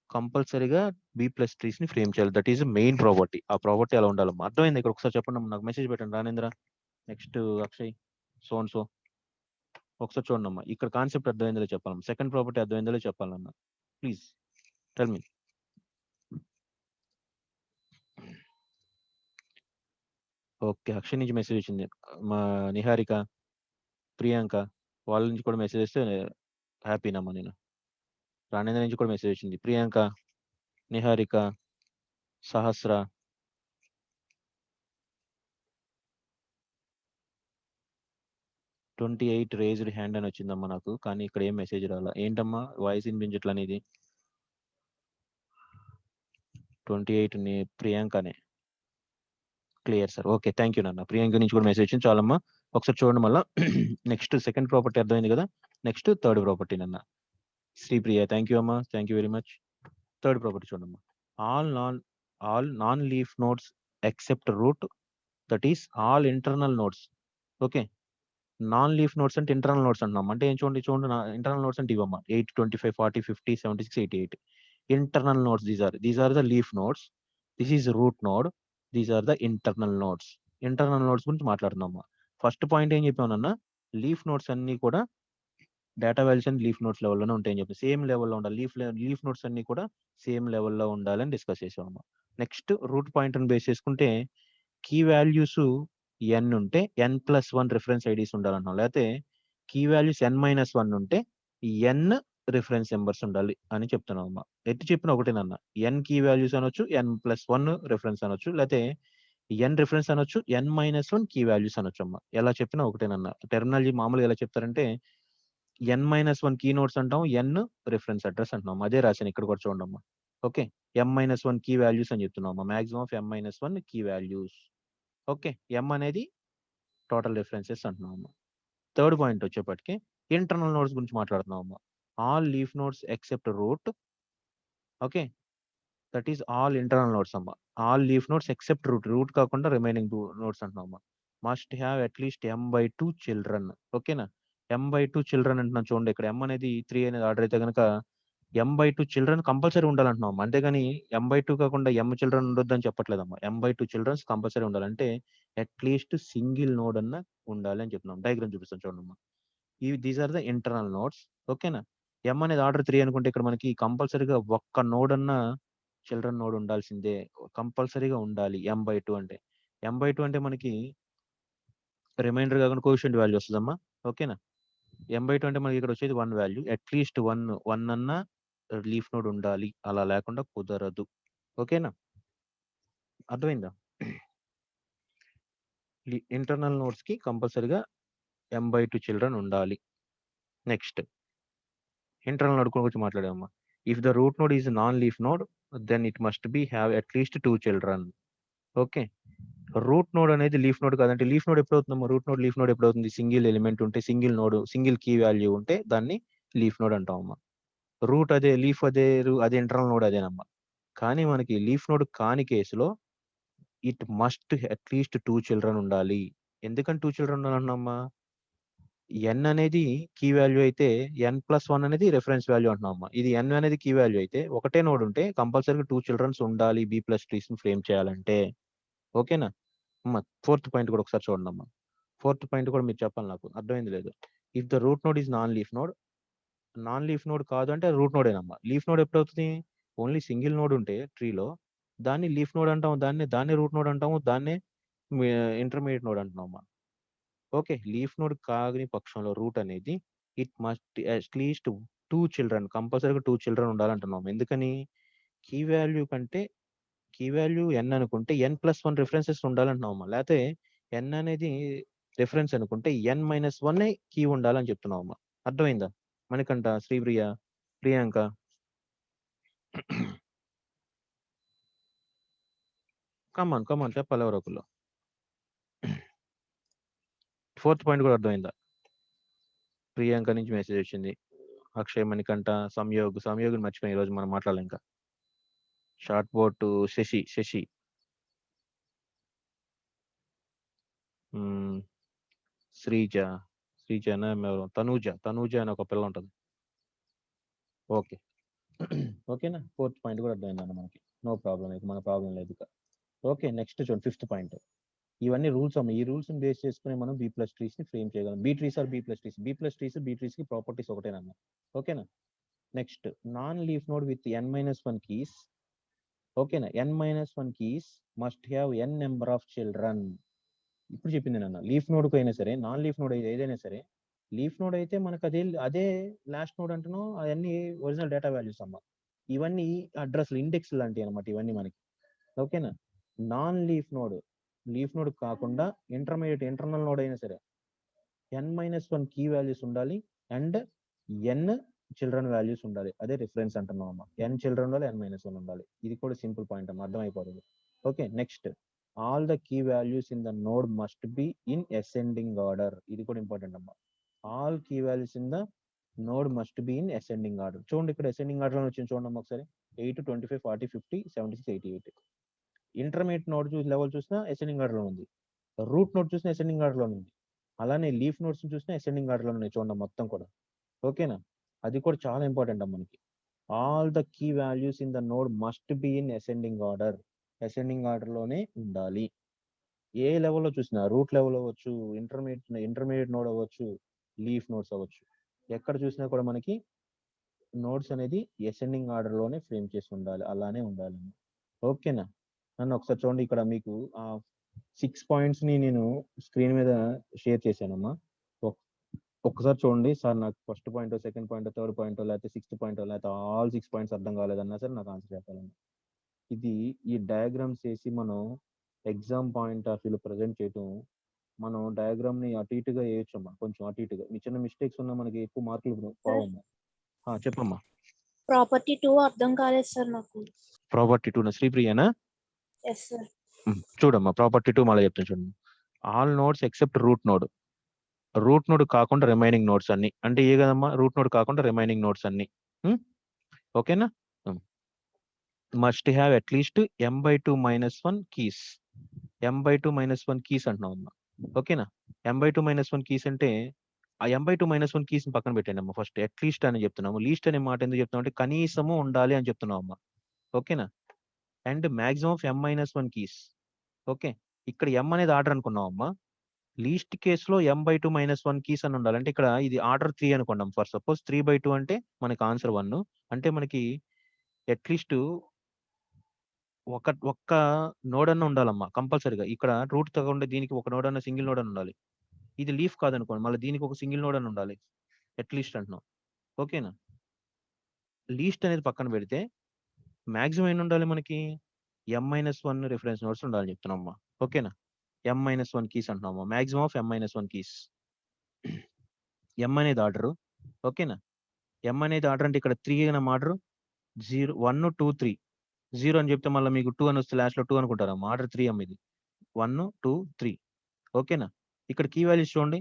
కంపల్సరీగా B+ ట్రీస్ ని ఫ్రేమ్ చేయాలి. That is main property. ఆ ప్రాపర్టీ అలా ఉండాలమ్మా. అర్థమైంది? ఇక్కడ ఒకసారి చెప్పండి అమ్మా. నాకు మెసేజ్ పెట్టండి. Ranendra, next Akshay, so and so. ఒకసారి చూడండి అమ్మా. ఇక్కడ కాన్సెప్ట్ అర్థమైందో చెప్పాలమ్మా. సెకండ్ ప్రాపర్టీ అర్థమైందో చెప్పాలన్నా. Please tell me. Okay, Akshay నుంచి మెసేజ్ వచ్చింది. మా నిహారిక, ప్రియాంక వాళ్ళ నుంచి కూడా మెసేజ్ వస్తే హ్యాపీనమ్మా నేను. రాణేంద్ర నుంచి కూడా మెసేజ్ వచ్చింది. ప్రియాంక, నిహారిక, సహస్ర, 28 రేజ్డ్ హ్యాండ్ అని వచ్చిందమ్మా నాకు. కానీ ఇక్కడ ఏం మెసేజ్ రాలా. ఏంటమ్మా వాయిస్ వినిపించట్లా అనేది? 28 ని ప్రియాంకనే. Clear sir. Okay, thank you నాన్న. ప్రియాంక నుంచి కూడా మెసేజ్ వచ్చింది. చాలమ్మా. ఒకసారి చూడండి మళ్ళా. నెక్స్ట్ సెకండ్ ప్రాపర్టీ అర్థమైంది కదా. నెక్స్ట్ థర్డ్ ప్రాపర్టీ నాన్న. శ్రీప్రియ, థ్యాంక్ యూ అమ్మా. Thank you very much. Third property చూడమ్మా. All non leaf nodes except root, that is all internal nodes. Okay, non leaf nodes అంటే ఇంటర్నల్ నోడ్స్ అంటున్నాం. అంటే ఏం చూడండి, ఇంటర్నల్ నోడ్స్ అంటే ఇవమ్మా. 8, 25, 40, 50, 76, 88 internal nodes. These are the leaf nodes. This is root node. These are the internal nodes. Internal nodes గురించి మాట్లాడుతున్నామా. First point ఏం చెప్పామన్నా, లీఫ్ నోడ్స్ అన్ని కూడా డేటా వాల్యూస్ అని లీఫ్ నోట్స్ లెవెల్లోనే ఉంటాయని చెప్పి, సేమ్ లెవెల్లో ఉండాలి. లీఫ్ నోట్స్ అన్ని కూడా సేమ్ లెవెల్లో ఉండాలని డిస్కస్ చేసామమ్మా. నెక్స్ట్ రూట్ పాయింట్ని బేస్ చేసుకుంటే కీ వాల్యూస్ ఎన్ ఉంటే n+1 రిఫరెన్స్ ఐడీస్ ఉండాలంటున్నాం. లేకపోతే కీ వాల్యూస్ n-1 ఉంటే ఎన్ రిఫరెన్స్ నెంబర్స్ ఉండాలి అని చెప్తున్నాం అమ్మా. ఎట్టి చెప్పిన ఒకటేనన్న. ఎన్ కీ వాల్యూస్ అనొచ్చు, n+1 రిఫరెన్స్ అనొచ్చు, లేకపోతే ఎన్ రిఫరెన్స్ అనొచ్చు, n-1 కీ వాల్యూస్ అనొచ్చు అమ్మా. ఎలా చెప్పినా ఒకటేనన్న. టెర్మినాలజీ మామూలుగా ఎలా చెప్తారంటే n-1 కీ నోట్స్ అంటాం, ఎన్ రిఫరెన్స్ అడ్రస్ అంటున్నాం. అదే రాశాను ఇక్కడ కూడా చూడండి అమ్మా. ఓకే, m-1 కీ వాల్యూస్ అని చెప్తున్నాం అమ్మా. Maximum of m-1 key values. Okay, m అనేది టోటల్ రిఫరెన్సెస్ అంటున్నాం అమ్మా. థర్డ్ పాయింట్ వచ్చేప్పటికి ఇంటర్నల్ నోడ్స్ గురించి మాట్లాడుతున్నాం అమ్మా. All leaf nodes except root. Okay, that is all internal nodes అమ్మా. All leaf nodes except root కాకుండా రిమైనింగ్ నోడ్స్ అంటున్నాం అమ్మా. Must have at least m/2 children. ఓకేనా, m/2 చిల్డ్రన్ అంటున్నాం. చూడండి ఇక్కడ m అనేది 3 అనేది ఆర్డర్ అయితే కనుక m/2 చిల్డ్రన్ కంపల్సరీ ఉండాలంటున్నాం. అంతేగాని m/2 కాకుండా m చిల్డ్రన్ ఉండొద్దు అని చెప్పట్లేదమ్మా. m/2 చిల్డ్రన్స్ కంపల్సరీ ఉండాలంటే అట్లీస్ట్ సింగిల్ నోడ్ అన్న ఉండాలి అని చెప్తున్నాం. డయాగ్రామ్ చూపిస్తాను చూడమ్మా. These are the internal nodes. ఓకేనా, m అనేది ఆర్డర్ 3 అనుకుంటే ఇక్కడ మనకి కంపల్సరీగా ఒక్క నోడ్ అన్న చిల్డ్రన్ నోడ్ ఉండాల్సిందే. కంపల్సరీగా ఉండాలి m/2 అంటే. m/2 అంటే మనకి రిమైండర్ కాకుండా కోఎఫిషియంట్ వాల్యూ వస్తుందమ్మా. ఓకేనా, m/2 అంటే మనకి ఇక్కడ వచ్చేది 1 వాల్యూ. అట్లీస్ట్ 1 అన్న లీఫ్ నోడ్ ఉండాలి. అలా లేకుండా కుదరదు. ఓకేనా, అర్థమైందా? ఇంటర్నల్ నోడ్స్ కి కంపల్సరీగా m/2 చిల్డ్రన్ ఉండాలి. నెక్స్ట్ ఇంటర్నల్ నోడ్ గురించి మాట్లాడామమ్మా. If the root node is non leaf node, then it must be have at least 2 children. Okay, root node అనేది లీఫ్ నోడ్ కాదంటే లీఫ్ నోడ్ ఎప్పుడు అవుతుందమ్మా? రూట్ నోడ్ లీఫ్ నోడ్ ఎప్పుడు అవుతుంది? Single element ఉంటే, single node, single key value ఉంటే దాన్ని leaf node అంటాం అమ్మా. రూట్ అదే, లీఫ్ అదే, అదే ఇంటర్నల్ నోడ్ అదేనమ్మా. కానీ మనకి లీఫ్ నోడ్ కాని కేసులో ఇట్ మస్ట్ అట్లీస్ట్ 2 చిల్డ్రన్ ఉండాలి. ఎందుకని 2 చిల్డ్రన్ ఉండాలన్నామ్మా? ఎన్ అనేది కీ వాల్యూ అయితే n+1 అనేది రిఫరెన్స్ వాల్యూ అంటున్నామమ్మా. ఇది n అనేది కీ వాల్యూ అయితే ఒకటే నోడ్ ఉంటే కంపల్సరీగా 2 చిల్డ్రన్స్ ఉండాలి B+ ట్రీస్ ని ఫ్రేమ్ చేయాలంటే. ఓకేనా అమ్మా. ఫోర్త్ పాయింట్ కూడా ఒకసారి చూడండి అమ్మా. ఫోర్త్ పాయింట్ కూడా మీరు చెప్పాలి, నాకు అర్థమైంది లేదు. If the root node is non leaf node, non leaf node కాదు అంటే రూట్ నోడేనమ్మా. లీఫ్ నోడ్ ఎప్పుడు అవుతుంది? ఓన్లీ సింగిల్ నోడ్ ఉంటే ట్రీలో దాన్ని లీఫ్ నోడ్ అంటాం, దాన్ని రూట్ నోడ్ అంటాము, దాన్నే ఇంటర్మీడియట్ నోడ్ అంటున్నామమ్మా. ఓకే, లీఫ్ నోడ్ కాని పక్షంలో రూట్ అనేది ఇట్ మస్ట్ అట్లీస్ట్ 2 చిల్డ్రన్, కంపల్సరీగా 2 చిల్డ్రన్ ఉండాలంటున్నాం. ఎందుకని? కీ వాల్యూ కంటే కీ వాల్యూ n అనుకుంటే n+1 రిఫరెన్సెస్ ఉండాలంటున్నామమ్మా. లేకపోతే n అనేది రిఫరెన్స్ అనుకుంటే n-1 కీ ఉండాలని చెప్తున్నామమ్మా. అర్థమైందా? మణికంఠ, శ్రీప్రియ, ప్రియాంక. కమాన్ చెప్పాలి ఎవరో ఒకళ్ళు. ఫోర్త్ పాయింట్ కూడా అర్థమైందా? ప్రియాంక నుంచి మెసేజ్ వచ్చింది. అక్షయ్, మణికంఠ, సంయోగ్ మర్చిపోయి ఈరోజు మనం మాట్లాడాలి ఇంకా. షార్ట్ బోట్ శశి శ్రీజ తనూజ అని ఒక పిల్ల ఉంటుంది. ఓకే, ఓకేనా? 4th పాయింట్ కూడా అర్థమైందన్న మనకి. నో ప్రాబ్లమ్ అయితే మన ప్రాబ్లం లేదు ఇక. ఓకే. నెక్స్ట్ చూడండి 5th పాయింట్. ఇవన్నీ రూల్స్ అమ్మ. ఈ రూల్స్‌ని బేస్ చేసుకొని మనం బి ప్లస్ ట్రీస్‌ని ఫ్రేమ్ చేయగలం. B trees are B plus trees. B plus trees, B ట్రీస్‌కి ప్రాపర్టీస్ ఒకటేనన్న. ఓకేనా? Next non leaf node with n-1 keys. ఓకేనా? n-1 keys must have n number of children. ఇప్పుడు చెప్పింది నాన్న. లీఫ్ నోడ్‌కి అయినా సరే, నాన్ లీఫ్ నోడ్ ఏదైనా సరే, లీఫ్ నోడ్ అయితే మనకు అదే లాస్ట్ నోడ్ అంటున్నాం. అవన్నీ ఒరిజినల్ డేటా వాల్యూస్ అమ్మ. ఇవన్నీ అడ్రస్‌లు, ఇండెక్స్ లాంటివి అన్నమాట ఇవన్నీ మనకి. ఓకేనా? నాన్ లీఫ్ నోడ్ కాకుండా ఇంటర్నల్ నోడ్ అయినా సరే n-1 కీ వాల్యూస్ ఉండాలి అండ్ n చిల్డ్రన్ వాల్యూస్ ఉండాలి. అదే రిఫరెన్స్ అంటున్నాం అమ్మ. n చిల్డ్రన్ ఉండాలి, n-1 ఉండాలి. ఇది కూడా సింపుల్ పాయింట్ అమ్మ, అర్థమైపోతుంది. Okay. Next all the key values in the node must be in ascending order. ఇది కూడా ఇంపార్టెంట్ అమ్మ. All key values in the node must be in ascending order. చూడండి ఇక్కడ అసెండింగ్ ఆర్డర్ లో వచ్చింది చూడండి అమ్మ ఒకసారి. 8, 25, 40, 50, 76, 88. ఇంటర్మీడియట్ నోడ్ లెవెల్ చూసినా అసెండింగ్ ఆర్డర్ లో ఉంది. రూట్ నోడ్ చూసినా అసెండింగ్ ఆర్డర్ లో ఉంది. అలానే లీఫ్ నోడ్స్ చూసినా అసెండింగ్ ఆర్డర్ లో ఉన్నాయి చూడండి మొత్తం కూడా. ఓకేనా? అది కూడా చాలా ఇంపార్టెంట్ అమ్మ మనకి. All the key values in the node must be in ascending order. Ascending order లోనే ఉండాలి. ఏ లెవెల్లో చూసినా, రూట్ లెవెల్ అవ్వచ్చు, ఇంటర్మీడియట్ నోడ్ అవ్వచ్చు, లీఫ్ నోడ్స్ అవ్వచ్చు, ఎక్కడ చూసినా కూడా మనకి నోడ్స్ అనేది అసెండింగ్ ఆర్డర్ లోనే ఫ్రేమ్ చేసి ఉండాలి. అలానే ఉండాలి. ఓకేనా? నన్ను ఒకసారి చూడండి ఇక్కడ మీకు 6 పాయింట్స్ ని నేను స్క్రీన్ మీద షేర్ చేశానమ్మా. ఒక్కసారి చూడండి సార్, నాకు first point, second point, third point, లేకపోతే 6th పాయింట్, లేకపోతే ఆల్ 6 పాయింట్స్ అర్థం కాలేదన్నా సరే నాకు ఆన్సర్ చెప్పాలండి. ఇది ఈ డయాగ్రామ్స్ వేసి మనం ఎగ్జామ్ పాయింట్ ఆఫ్ వ్యూలో ప్రజెంట్ చేయటం, మనం డయాగ్రామ్ ని అటు ఇటుగా వేయొచ్చమ్మా, కొంచెం అటు ఇటుగా. మీ చిన్న మిస్టేక్స్ ఉన్నా మనకి ఎక్కువ మార్కులు పోవమ్మా. చెప్పమ్మా. ప్రాపర్టీ 2 అర్థం కాలేదు సార్ నాకు. ప్రాపర్టీ 2 శ్రీప్రియనా? Yes sir. చూడమ్మా, ప్రాపర్టీ 2 మళ్ళీ చెప్తాను చూడండి. All nodes except root node కాకుండా రిమైనింగ్ నోడ్స్ అన్ని. అంటే ఏ కదమ్మా? రూట్ నోడ్ కాకుండా రిమైనింగ్ నోడ్స్ అన్ని. ఓకేనా? Must have at least m/2 - 1 keys. m/2 - 1 keys అంటున్నాం అమ్మా. ఓకేనా? m/2 - 1 కీస్ అంటే ఆ m/2 - 1 కీస్ పక్కన పెట్టండి అమ్మా. ఫస్ట్ అట్లీస్ట్ అని చెప్తున్నాము. లీస్ట్ అనే మాట ఎందుకు చెప్తున్నాం అంటే కనీసము ఉండాలి అని చెప్తున్నాం అమ్మా. ఓకేనా? And maximum of m-1 keys. Okay. ఇక్కడ m అనేది ఆర్డర్ అనుకున్నాం అమ్మా. లీస్ట్ కేసులో m/2 - 1 కీస్ అని ఉండాలి. అంటే ఇక్కడ ఇది ఆర్డర్ 3 అనుకున్నాం. ఫర్ సపోజ్ 3/2 అంటే మనకి ఆన్సర్ 1. అంటే మనకి అట్లీస్ట్ ఒక్క నోడ్ అన్న ఉండాలమ్మా కంపల్సరీగా. ఇక్కడ రూట్ తగ్గకుండా దీనికి ఒక నోడ్ అన్న, సింగిల్ నోడ్ అని ఉండాలి. ఇది లీఫ్ కాదనుకోండి, మళ్ళీ దీనికి ఒక సింగిల్ నోడ్ అని ఉండాలి. అట్లీస్ట్ అంటున్నాం. ఓకేనా? లీస్ట్ అనేది పక్కన పెడితే మాక్సిమం ఎన్ని ఉండాలి మనకి? m-1 రిఫరెన్స్ నోడ్స్ ఉండాలని చెప్తున్నాం అమ్మా. ఓకేనా? m-1 కీస్ అంటున్నాము. Maximum of m-1 keys. m అనేది ఆర్డర్. ఓకేనా? m అనేది ఆర్డర్ అంటే ఇక్కడ 3 అయిన ఆర్డర్ 0, 1, 2, 3. 0 అని చెప్తే మళ్ళీ మీకు 2 అని వస్తే లాస్ట్ లో 2 అనుకుంటారమ్మా. ఆర్డర్ 3 అమ్మ ఇది. 1, 2, 3. ఓకేనా? ఇక్కడ కీ వాల్యూస్ చూడండి.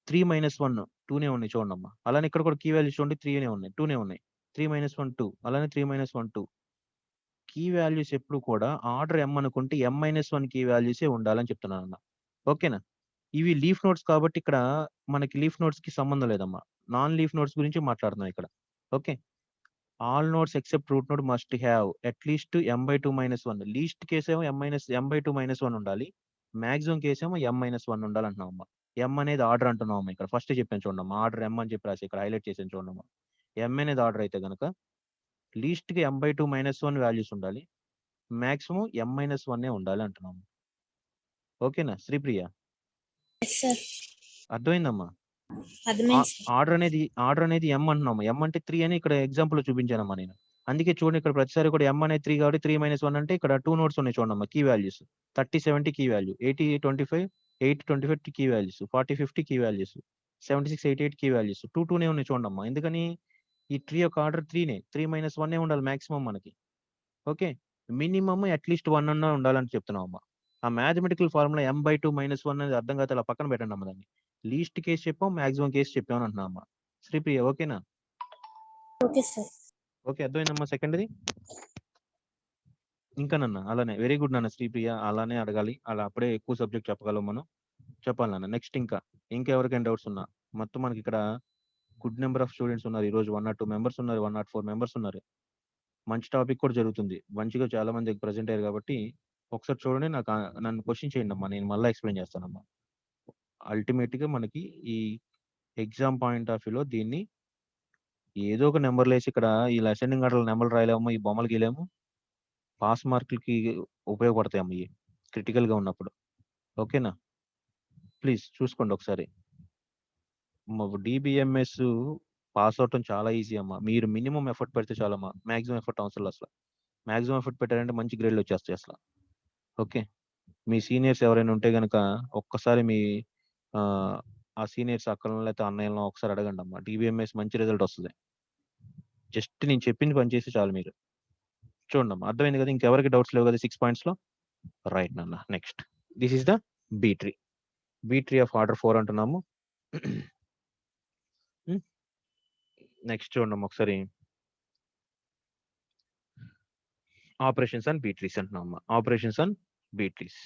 3 - 1 2నే ఉన్నాయి చూడండి అమ్మా. అలానే ఇక్కడ కూడా కీ వాల్యూస్ చూడండి. 3నే ఉన్నాయి, 2నే ఉన్నాయి. 3 - 1 2. అలానే 3 - 1 2. కీ వాల్యూస్ ఎప్పుడు కూడా ఆర్డర్ m అనుకుంటే m-1 కీ వాల్యూసే ఉండాలని చెప్తున్నాను అన్న. ఓకేనా? ఇవి లీఫ్ నోట్స్ కాబట్టి ఇక్కడ మనకి లీఫ్ నోట్స్ కి సంబంధం లేదమ్మా. నాన్ లీఫ్ నోట్స్ గురించి మాట్లాడుతున్నాం ఇక్కడ. Okay. All nodes except root node must have at least m/2 - 1. Least కేసేమో m/2 - 1 ఉండాలి. మాక్సిమం కేసేమో m-1 ఉండాలంటున్నాం అమ్మా. m అనేది ఆర్డర్ అంటున్నాం అమ్మా. ఇక్కడ ఫస్ట్ చెప్పాను చూడండి అమ్మా. ఆర్డర్ m అని చెప్పి రాసి ఇక్కడ హైలైట్ చేసాను చూడండి అమ్మా. m అనేది ఆర్డర్ అయితే కనుక లీస్ట్ కి m/2 - 1 వాల్యూస్ ఉండాలి. మాక్సిమం m-1 ఉండాలి అంటున్నాం. ఓకేనా శ్రీప్రియ? Yes sir. అర్థమైందమ్మా? అర్థమైంది సార్. ఆర్డర్ అనేది m అంటున్నాము. m అంటే 3 అని ఇక్కడ ఎగ్జాంపుల్ లో చూపించానమ్మా నేను. అందుకే చూడండి ఇక్కడ ప్రతిసారి కూడా m అనేది 3 కాబట్టి 3 - 1 అంటే ఇక్కడ 2 నోట్స్ ఉన్నాయి చూడండి అమ్మా. Key values 30, 70 key value, 80, 25, 8, 25 key values, 40, 50 key values, 76, 88 key values. 2, 2నే ఉన్నాయి చూడండి అమ్మా. ఎందుకని? ఈ ట్రీ యొక్క ఆర్డర్ 3నే. 3 - 1 ఉండాలి మాక్సిమం మనకి. ఓకే. మినిమమ్ అట్లీస్ట్ 1 అన్నా ఉండాలని చెప్తున్నాం అమ్మా. ఆ మ్యాథమెటికల్ ఫార్ములా m/2 - 1 అనేది అర్థం కాదు, అలా పక్కన పెట్టండి అమ్మ దాన్ని. లీస్ట్ కేసు చెప్పాం, మాక్సిమం కేసు చెప్పాం అంటున్నా అమ్మా. శ్రీప్రియ ఓకేనా? Okay sir. ఓకే, అర్థమైందమ్మా సెకండ్ది? ఇంకా నాన్న అలానే వెరీ గుడ్ నాన్న శ్రీప్రియ, అలానే అడగాలి. అలా అప్పుడే ఎక్కువ సబ్జెక్ట్ చెప్పగలం మనం. చెప్పాలి నాన్న. నెక్స్ట్ ఇంకా ఎవరికైనా డౌట్స్ ఉన్నా? మొత్తం మనకి ఇక్కడ గుడ్ నెంబర్ ఆఫ్ స్టూడెంట్స్ ఉన్నారు. ఈ రోజు 102 మెంబర్స్ ఉన్నారు, 104 మెంబర్స్ ఉన్నారు. మంచి టాపిక్ కూడా జరుగుతుంది. మంచిగా చాలా మంది ప్రెజెంట్ అయ్యారు కాబట్టి ఒకసారి చూడండి. నన్ను క్వశ్చన్ చేయండి అమ్మా, నేను మళ్ళీ ఎక్స్ప్లెయిన్ చేస్తానమ్మా. అల్టిమేట్గా మనకి ఈ ఎగ్జామ్ పాయింట్ ఆఫ్ వ్యూలో దీన్ని ఏదో ఒక నెంబర్లు వేసి ఇక్కడ ఈ అసెండింగ్ ఆర్డర్ నెంబర్లు రాయలేము, ఈ బొమ్మలు గీయలేము. పాస్ మార్కులకి ఉపయోగపడతాయి అమ్మ ఇవి క్రిటికల్గా ఉన్నప్పుడు. ఓకేనా? ప్లీజ్ చూసుకోండి ఒకసారి. డిబిఎంఎస్ పాస్ అవటం చాలా ఈజీ అమ్మా. మీరు మినిమం ఎఫర్ట్ పెడితే చాలమ్మా. మ్యాక్సిమం ఎఫర్ట్ అవసరం లేదు అసలు. మ్యాక్సిమం ఎఫర్ట్ పెట్టారంటే మంచి గ్రేడ్లు వచ్చేస్తాయి అసలు. ఓకే, మీ సీనియర్స్ ఎవరైనా ఉంటే కనుక ఒక్కసారి మీ ఆ సీనియర్స్ అక్కలను లేకపోతే అన్నయ్యలను ఒకసారి అడగండి అమ్మా. డిబిఎంఎస్ మంచి రిజల్ట్ వస్తుంది. జస్ట్ నేను చెప్పింది పని చేసి చాలు మీరు. చూడండి అమ్మా, అర్థమైంది కదా? ఇంకెవరికి డౌట్స్ లేవు కదా 6 points లో? రైట్ నాన్న. Next, this is the B tree. B tree of order 4 అంటున్నాము. నెక్స్ట్ చూడండి ఒకసారి, ఆపరేషన్స్ అండ్ బీ ట్రీస్ అంటున్నాము. Operations and B trees,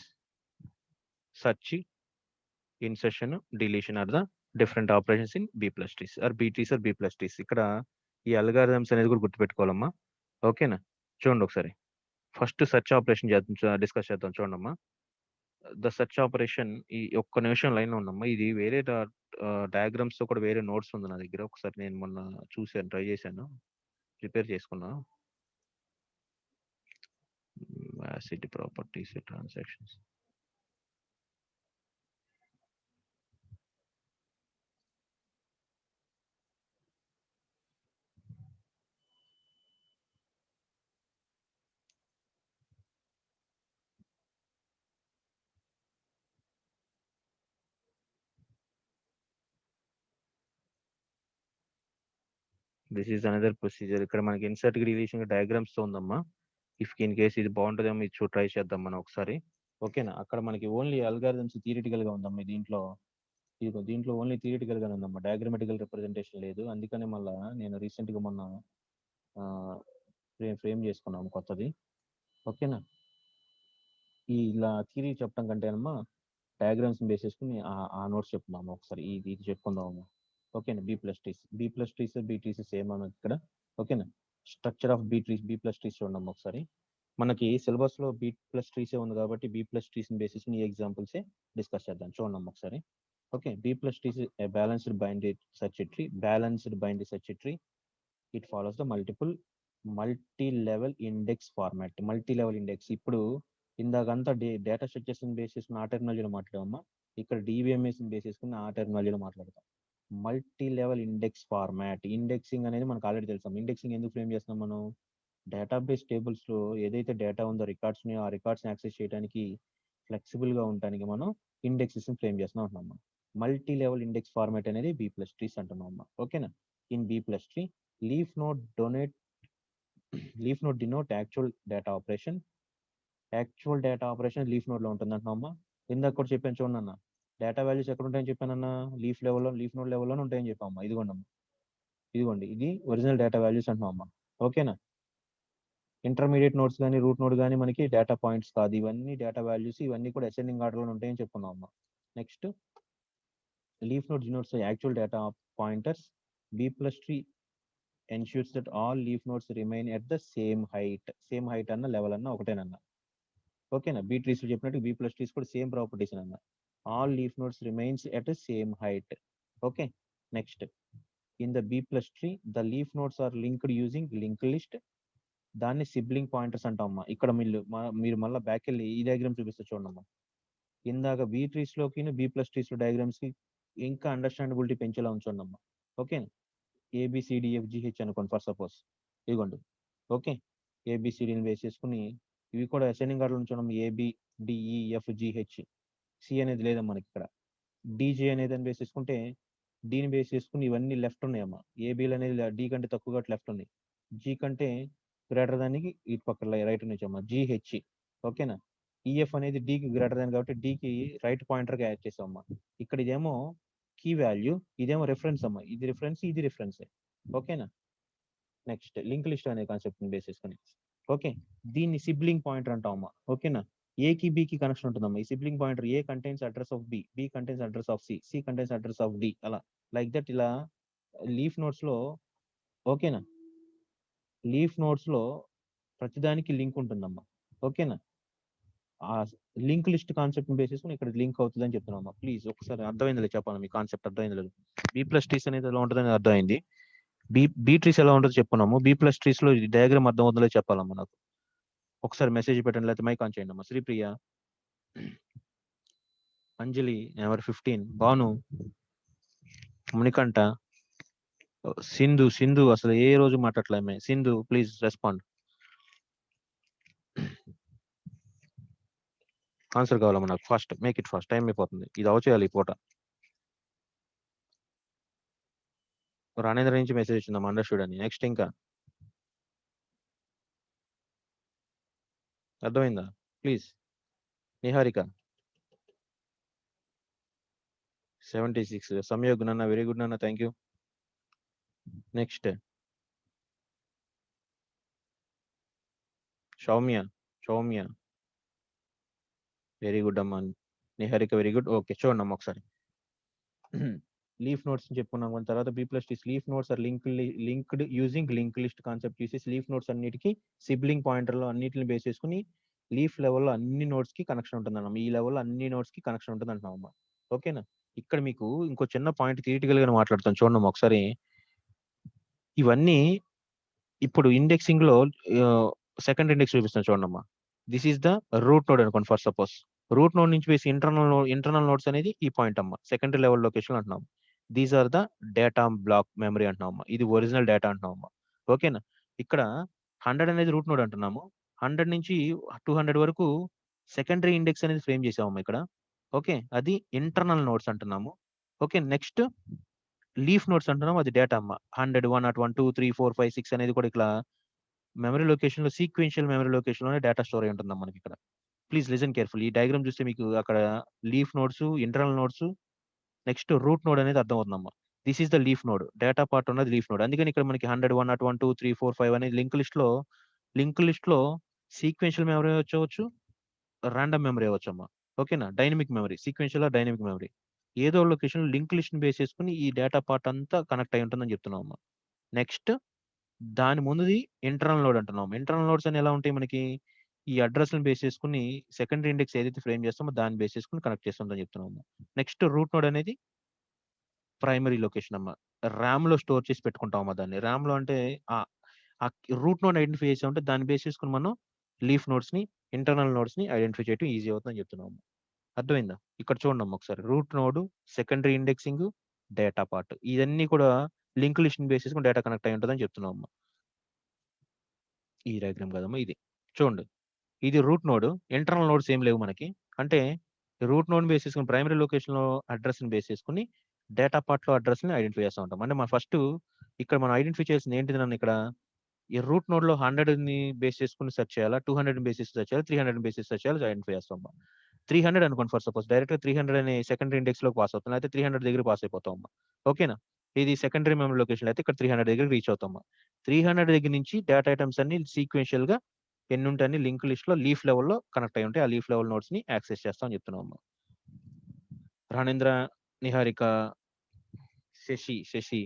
search, insertion, deletion are the different operations in B plus trees or B trees or B plus trees. ఇక్కడ ఈ algorithms అనేది కూడా గుర్తుపెట్టుకోవాలమ్మా. ఓకేనా? చూడండి ఒకసారి, ఫస్ట్ సెర్చ్ ఆపరేషన్ డిస్కస్ చేద్దాం. చూడండి అమ్మా, ద సెర్చ్ ఆపరేషన్. ఈ ఒక్క నిమిషం లైన్ లో ఉన్నమ్మా. ఇది వేరే డయాగ్రామ్స్ తో కూడా వేరే నోట్స్ ఉంది నా దగ్గర. ఒకసారి నేను మొన్న చూసాను, ట్రై చేశాను, ప్రిపేర్ చేసుకున్నా. Acid properties, transactions. This is another procedure. ఇక్కడ మనకి ఇన్సర్ట్ డిలీషన్ డయాగ్రామ్స్ తో ఉందమ్మా. ఇఫ్ ఇన్ కేస్ ఇది బాగుంటుందేమో ఇది ట్రై చేద్దాం మనం ఒకసారి. ఓకేనా? అక్కడ మనకి ఓన్లీ అల్గారిథమ్స్ థియరిటికల్ గా ఉందమ్మా. దీంట్లో ఓన్లీ థియరిటికల్ గానే ఉందమ్మా, డయాగ్రమాటికల్ రిప్రజెంటేషన్ లేదు. అందుకనే మళ్ళీ నేను రీసెంట్ గా మొన్న ఫ్రేమ్ చేసుకున్నాము కొత్తది. ఓకేనా? ఇలా థియరీ చెప్పడం కంటే అమ్మా డయాగ్రామ్స్ బేస్ చేసుకుని ఆ నోట్స్ చెప్తున్నాము. ఒకసారి ఇది చెప్పుకుందాము. ఓకేనా? B plus trees B trees same అన్నది ఇక్కడ. ఓకేనా? Structure of B plus trees చూడండి ఒకసారి. మనకి సిలబస్ లో బీ ప్లస్ ట్రీసే ఉంది కాబట్టి బీ ప్లస్ ట్రీస్ బేసిస్ ఈ ఎగ్జాంపుల్సే డిస్కస్ చేద్దాం. చూడండి ఒకసారి. Okay, B plus trees balanced binary search tree. It follows the multi level index format. Multi level index. ఇప్పుడు ఇందాకంతా డేటా స్ట్రక్చర్స్ బేస్ చేసుకుని ఆ టెక్నాలజీలో మాట్లాడామమ్మా. ఇక్కడ డిబిఎంఎస్ బేస్ చేసుకుని ఆ టెక్నాలజీలో మాట్లాడతాం. Multi level index format. Indexing అనేది మనకు ఆల్రెడీ తెలుసాం. ఇండెక్సింగ్ ఎందుకు ఫ్రేమ్ చేస్తున్నాం మనం? డేటాబేస్ టేబుల్స్ లో ఏదైతే డేటా ఉందో రికార్డ్స్ ని, ఆ రికార్డ్స్ ని యాక్సెస్ చేయడానికి ఫ్లెక్సిబుల్ గా ఉండడానికి మనం ఇండెక్సెస్ ఫ్రేమ్ చేస్తున్నాం అంటున్నాం. మల్టీ లెవెల్ ఇండెక్స్ ఫార్మాట్ అనేది బీ ప్లస్ ట్రీస్ అంటున్నాం. ఓకేనా? In B plus tree, leaf node denote actual data operation. Leaf node లో ఉంటుంది అంటున్నామా. ఇందాక కూడా చెప్పాను చూడండి అన్న, డేటా వాల్యూస్ ఎక్కడ ఉంటాయని చెప్పానన్నా? లీఫ్ నోడ్ లెవెల్లో ఉంటాయని చెప్పామమ్మా. ఇదిగోండి ఇది ఒరిజినల్ డేటా వాల్యూస్ అంటున్నామమ్మా. ఓకేనా? ఇంటర్మీడియట్ నోట్స్ కానీ రూట్ నోడ్ కానీ మనకి డేటా పాయింట్స్ కాదు. ఇవన్నీ డేటా వాల్యూస్. ఇవన్నీ కూడా అసెండింగ్ ఆర్డర్ లో ఉంటాయని చెప్పుకున్నాం అమ్మా. Next, leaf node denotes actual data pointers. B plus tree ensures that all leaf nodes remain at the same height అన్న లెవెల్ అన్న ఒకటేనన్న. ఓకేనా? బీ ట్రీస్ చెప్పినట్టు బీ ప్లస్ ట్రీస్ కూడా సేమ్ ప్రాపర్టీస్ అన్న. All leaf nodes remains at the same height. Okay, next, in the B plus tree the leaf nodes are linked using link list. దాన్ని sibling pointers అంటామమ్మా. ఇక్కడ మీరు మళ్ళీ back వెళ్ళి ఈ diagram చూపిస్తే చూడమ్మా. ఇందాక బీ ట్రీస్ లోకి బీ ప్లస్ ట్రీస్ లో డయాగ్రామ్స్ కి ఇంకా అండర్స్టాండబిలిటీ పెంచేలా ఉంచండమ్మా. ఓకే, ABCDFGH అనుకోండి ఫర్ సపోజ్. ఇదిగోండి. ఓకే, ABCDని బేస్ చేసుకుని ఇవి కూడా అసెండింగ్ ఆర్డర్ ఉంచడం. ABDEFGH. సి అనేది లేదమ్మా మనకి ఇక్కడ. డీజే అనేది బేస్ చేసుకుంటే డీని బేస్ చేసుకుని ఇవన్నీ లెఫ్ట్ ఉన్నాయమ్మా. ఏబీలు అనేది డి కంటే తక్కువగా లెఫ్ట్ ఉన్నాయి. జీ కంటే గ్రేటర్ దానికి ఇటు పక్క రైట్ నుంచమ్మా. GH. ఓకేనా? ఈఎఫ్ అనేది డికి గ్రేటర్ దాన్ కాబట్టి డికి రైట్ పాయింటర్ గా యాడ్ చేసామమ్మా. ఇక్కడ ఇదేమో కీ వాల్యూ, ఇదేమో రిఫరెన్స్ అమ్మా. ఇది రిఫరెన్స్. ఓకేనా? నెక్స్ట్, లింక్ లిస్ట్ అనే కాన్సెప్ట్ బేస్ చేసుకుని. ఓకే, దీన్ని సిబ్లింగ్ పాయింటర్ అంటాం అమ్మా. ఓకేనా? ఏకి బికి కనెక్షన్ ఉంటుందమ్మా. ఈ sibling pointer A contains address of B contains address of C contains address of D. అలా లైక్ దట్ ఇలా లీఫ్ నోట్స్ లో. ఓకేనా? లీఫ్ నోట్స్ లో ప్రతిదానికి లింక్ ఉంటుందమ్మా. ఓకేనా? ఆ లింక్ లిస్ట్ కాన్సెప్ట్ బేసిస్ ఇక్కడ లింక్ అవుతుంది అని చెప్తున్నామా. ప్లీజ్ ఒకసారి అర్థమైంది చెప్పాలి, మీ కాన్సెప్ట్ అర్థమైంది లేదు. B+Trees అనేది ఎలా ఉంటుందని అర్థమైంది. బీ ట్రీస్ ఎలా ఉంటుందో చెప్పుకున్నాము. B+Trees లో డయాగ్రామ్ అర్థం అవుతుందో చెప్పాలమ్మా నాకు. ఒకసారి మెసేజ్ పెట్టండి, లేకపోతే మైక్ ఆన్ చేయండి అమ్మా. శ్రీప్రియ, అంజలి, నెంబర్ 15, భాను, మునికంట, సింధు అసలు ఏ రోజు మాట్లాడలేమే. Sindhu please respond. ఆన్సర్ కావాలమ్మా నాకు. Fast, make it fast, time అయిపోతుంది. ఇది అవచేయాలి ఈ పూట. రాణేంద్ర నుంచి మెసేజ్ వచ్చిందమ్మా, అండర్స్టూడ్ అని. నెక్స్ట్ ఇంకా అర్థమైందా? ప్లీజ్. నిహారిక 76, సంయోగ్ నాన్న, వెరీ గుడ్ నాన్న, thank you. Next Soumya very good అమ్మా. Niharika very good. ఓకే, చూడండి అమ్మా ఒకసారి. లీఫ్ నోట్స్ చెప్పుకున్నాం. తర్వాత B+Trees leaf nodes are linked using link list concept uses. Leaf nodes అన్నిటికీ సిబ్లింగ్ పాయింటర్ లో అన్నిటిని బేస్ చేసుకుని లీఫ్ లెవెల్లో అన్ని నోట్స్ కి కనెక్షన్ ఉంటుందన్నమాట. ఈ లెవెల్లో అన్ని నోట్స్ కి కనెక్షన్ ఉంటుంది అంటున్నాం అమ్మా. ఓకేనా? ఇక్కడ మీకు ఇంకో చిన్న పాయింట్ థియరిటికల్ గా మాట్లాడుతాను చూడండి ఒకసారి. ఇవన్నీ ఇప్పుడు ఇండెక్సింగ్ లో సెకండ్ ఇండెక్స్ చూపిస్తాను చూడండి అమ్మా. This is the root node అనుకోండి. ఫర్ సపోజ్ రూట్ నోడ్ నుంచి వేసి ఇంటర్నల్ నోట్స్ అనేది ఈ పాయింట్ అమ్మా. సెకండరీ లెవెల్ లొకేషన్ అంటున్నాం. These are the data block memory అంటున్నాం అమ్మా. ఇది ఒరిజినల్ డేటా అంటున్నాం అమ్మా. ఓకేనా? ఇక్కడ 100 అనేది రూట్ నోడ్ అంటున్నాము. 100 నుంచి 200 వరకు సెకండరీ ఇండెక్స్ అనేది ఫ్రేమ్ చేసామమ్మా ఇక్కడ. ఓకే, అది ఇంటర్నల్ నోట్స్ అంటున్నాము. ఓకే, నెక్స్ట్ లీఫ్ నోట్స్ అంటున్నాము, అది డేటా అమ్మా. 100, 101, 2, 3, 4, 5, 6 అనేది కూడా ఇక్కడ మెమరీ లొకేషన్ లో సీక్వెన్షియల్ మెమరీ లొకేషన్ లోనే డేటా స్టోర్ అయి ఉంటుంది మనకి ఇక్కడ. Please listen careful. ఈ డయాగ్రామ్ చూస్తే మీకు అక్కడ leaf nodes, internal nodes, next root node అనేది అర్థం అవుతుందమ్మా. This is the leaf node. Data part ఉన్నది లీఫ్ నోడ్. అందుకని ఇక్కడ మనకి 100, 101, 2, 3, 4, 5 అనేది లింక్ లిస్ట్ లో సీక్వెన్షియల్ మెమరీ వచ్చవచ్చు, ర్యాండమ్ మెమరీ అవ్వచ్చు అమ్మా. ఓకేనా? Dynamic memory, sequential dynamic memory, ఏదో లొకేషన్ లింక్ లిస్ట్ బేస్ చేసుకుని ఈ డేటా పార్ట్ అంతా కనెక్ట్ అయి ఉంటుందని చెప్తున్నాం అమ్మా. నెక్స్ట్ దాని ముందుది ఇంటర్నల్ నోడ్ అంటున్నాం. ఇంటర్నల్ నోడ్స్ అని ఎలా ఉంటాయి మనకి, ఈ అడ్రస్ బేస్ చేసుకుని సెకండరీ ఇండెక్స్ ఏదైతే ఫ్రేమ్ చేస్తామో దాన్ని బేస్ చేసుకుని కనెక్ట్ చేస్తుందని చెప్తున్నాము. నెక్స్ట్ రూట్ నోడ్ అనేది ప్రైమరీ లొకేషన్ అమ్మా. ర్యామ్ లో స్టోర్ చేసి పెట్టుకుంటామమ్మా దాన్ని. ర్యామ్ లో అంటే ఆ రూట్ నోడ్ ఐడెంటిఫై చేసి ఉంటే దాన్ని బేస్ చేసుకుని మనం లీఫ్ నోడ్స్ ని, ఇంటర్నల్ నోడ్స్ ని ఐడెంటిఫై చేయడం ఈజీ అవుతుందని చెప్తున్నాము. అర్థమైందా? ఇక్కడ చూడండి అమ్మా ఒకసారి. Root node, secondary indexing, data part, ఇవన్నీ కూడా లింక్ లిస్ట్ బేస్ చేసుకుని డేటా కనెక్ట్ అయి ఉంటుందని చెప్తున్నాం అమ్మా. ఈ డయాగ్రామ్ కదమ్మా ఇది. చూడండి, ఇది రూట్ నోడ్. ఇంటర్నల్ నోడ్స్ ఏం లేవు మనకి. అంటే రూట్ నోడ్ బేస్ చేసుకుని ప్రైమరీ లొకేషన్ లో అడ్రస్ ని బేస్ చేసుకుని డేటా పార్ట్ లో అడ్రస్ ని ఐడెంటిఫై చేస్తూ ఉంటాం. అంటే మనం ఫస్ట్ ఇక్కడ మనం ఐడెంటిఫై చేసింది ఏంటిది నన్ను ఇక్కడ ఈ రూట్ నోడ్ లో 100 ని బేస్ చేసుకుని సెర్చ్ చేయాలా, 200 ని బేస్ చేసి సెర్చ్ చేయాలి, 300 ని బేస్ చేసి సెర్చ్ చేయాలి, ఐడెంటిఫై చేస్తాం. 300 అనుకోండి ఫర్ సపోజ్. డైరెక్ట్ గా 300 అనే సెకండరీ ఇండెక్స్ లోకి పాస్ అవుతుంది, అయితే 300 దగ్గర పాస్ అయిపోతాం. ఓకేనా? ఇది సెకండరీ మెమరీ లొకేషన్ అయితే ఇక్కడ 300 దగ్గర రీచ్ అవుతాం. 300 దగ్గర నుంచి డేటా ఐటమ్స్ అన్ని సీక్వెన్షియల్ గా ఎన్ని ఉంటాయని లింక్ లిస్ట్ లో లీఫ్ లెవెల్లో కనెక్ట్ అయి ఉంటాయి. ఆ లీఫ్ లెవెల్ నోట్స్ ని యాక్సెస్ చేస్తామని చెప్తున్నాం. రాణేంద్ర, నిహారిక, శశి,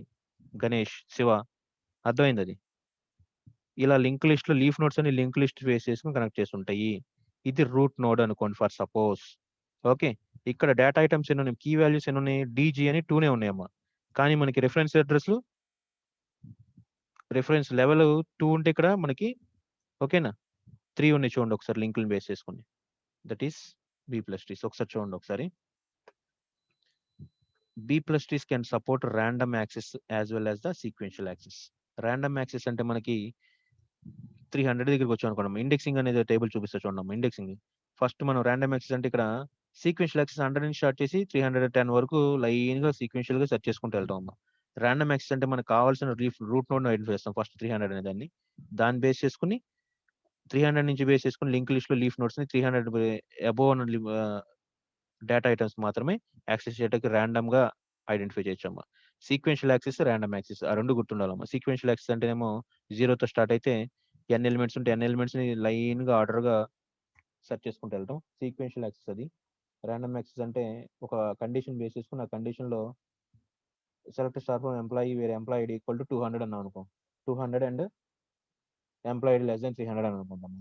గణేష్, శివ, అర్థమైంది అది. ఇలా లింక్ లిస్ట్ లో లీఫ్ నోట్స్ అని లింక్ లిస్ట్ బేస్ చేసుకుని కనెక్ట్ చేసి ఉంటాయి. ఇది రూట్ నోడ్ అనుకోండి ఫర్ సపోజ్. ఓకే, ఇక్కడ డేటా ఐటమ్స్ ఎన్ని ఉన్నాయి, కీ వాల్యూస్ ఎన్ని ఉన్నాయి, DG అని 2 ఉన్నాయమ్మా. కానీ మనకి రిఫరెన్స్ అడ్రస్ రిఫరెన్స్ లెవెల్ 2 ఉంటే ఇక్కడ మనకి ఓకేనా 3 ఉన్నాయి. చూడండి ఒకసారి లింక్ బేస్ చేసుకుని. That is B+Trees. ఒకసారి చూడండి ఒకసారి. B+Trees can support random access as well as the sequential access. Random access అంటే మనకి 300 దగ్గరికి వచ్చాం అనుకోండి. ఇండెక్సింగ్ అనేది టేబుల్ చూపిస్తా చూడండి. ఇండెక్సింగ్ ఫస్ట్ మనం ర్యాండమ్ యాక్సెస్ అంటే ఇక్కడ సీక్వెన్షియల్ యాక్సెస్ 100 నుంచి స్టార్ట్ చేసి 310 వరకు లైన్ గా సీక్వెన్షియల్ గా సెర్చ్ చేసుకుంటూ వెళ్తాం అమ్మా. ర్యాండమ్ యాక్సెస్ అంటే మనకు కావాల్సిన రూట్ నోడ్ ఐడెంటిఫై చేస్తాం ఫస్ట్ 300 అనే దాన్ని బేస్ చేసుకుని 300 నుంచి బేస్ చేసుకుని లింక్ లిస్ట్ లో లీఫ్ నోట్స్ ని 300 అబోవ్ డేటా ఐటమ్స్ మాత్రమే యాక్సెస్ చేయడానికి ర్యాండమ్ గా ఐడెంటిఫై చేయొచ్చమ్మా. సీక్వెన్షియల్ యాక్సెస్, ర్యాండమ్ యాక్సెస్ ఆ రెండు గుర్తుండాలమ్మా. సీక్వెన్షియల్ యాక్సెస్ అంటేనేమో 0తో స్టార్ట్ అయితే ఎన్ ఎలిమెంట్స్ ఉంటే ఎన్ ఎలిమెంట్స్ ని లైన్ గా ఆర్డర్ గా సెర్చ్ చేసుకుంటూ వెళ్ళటం సీక్వెన్షియల్ యాక్సెస్ అది. ర్యాండమ్ యాక్సెస్ అంటే ఒక కండిషన్ బేస్ చేసుకుని ఆ కండిషన్ లో select star from employee wear employee ID equal to 200 అన్నాం అనుకో. 200 and employee ID less than 300 అని అనుకుంటాం.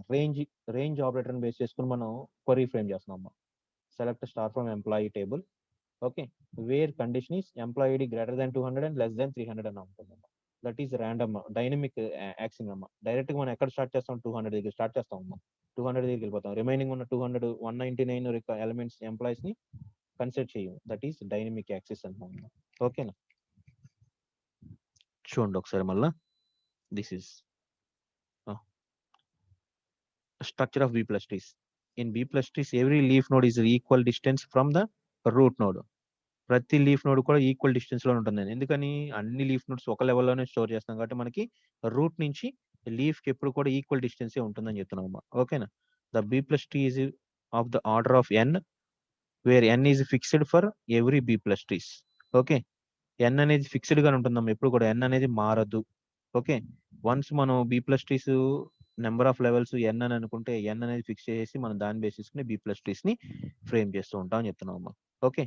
రేంజ్ ఆపరేటర్ని బేస్ చేసుకుని మనం క్వరీ ఫ్రేమ్ చేస్తున్నాం. Select star from employee table. Okay, where condition is employee ID greater than 200 and less than 300 అని అనుకుంటాం. దట్ ఈస్ ర్యాండమ్ డైనమిక్ యాక్సింగ్ అమ్మ. డైరెక్ట్ గా మనం ఎక్కడ స్టార్ట్ చేస్తాం, 200 దగ్గర స్టార్ట్ చేస్తాం అమ్మా. 200 దగ్గరికి వెళ్ళిపోతాం. రిమైనింగ్ ఉన్న 199 ఎలిమెంట్స్ ఎంప్లాయీస్ ని కన్సిడర్ చేయం. దట్ ఈస్ డైనమిక్ యాక్సెస్ అంటాం. ఓకేనా, చూడండి ఒకసారి మళ్ళా. This is structure of B plus trees. In B plus trees, every leaf node is equal distance from the root node. ప్రతి లీఫ్ నోడ్ కూడా ఈక్వల్ డిస్టెన్స్ లో ఉంటుంది. ఎందుకని అన్ని లీఫ్ నోడ్స్ ఒక లెవెల్లోనే స్టోర్ చేస్తాం కాబట్టి మనకి రూట్ నుంచి లీఫ్ కి ఎప్పుడు కూడా ఈక్వల్ డిస్టెన్సే ఉంటుందని చెప్తున్నాం. ఓకేనా, the B plus tree is of the order of n where n is fixed for every B plus trees. Okay, n అనేది ఫిక్స్డ్ గా ఉంటుందమ్మా, ఎప్పుడు కూడా ఎన్ అనేది మారదు. ఓకే, వన్స్ మనం B plus trees number of levels n అని అనుకుంటే ఎన్ అనేది ఫిక్స్ చేసి మనం దాన్ని బేసిస్ బి ప్లస్ ట్రీస్ ని ఫ్రేమ్ చేస్తూ ఉంటాం అని చెప్తున్నాం అమ్మా. Okay,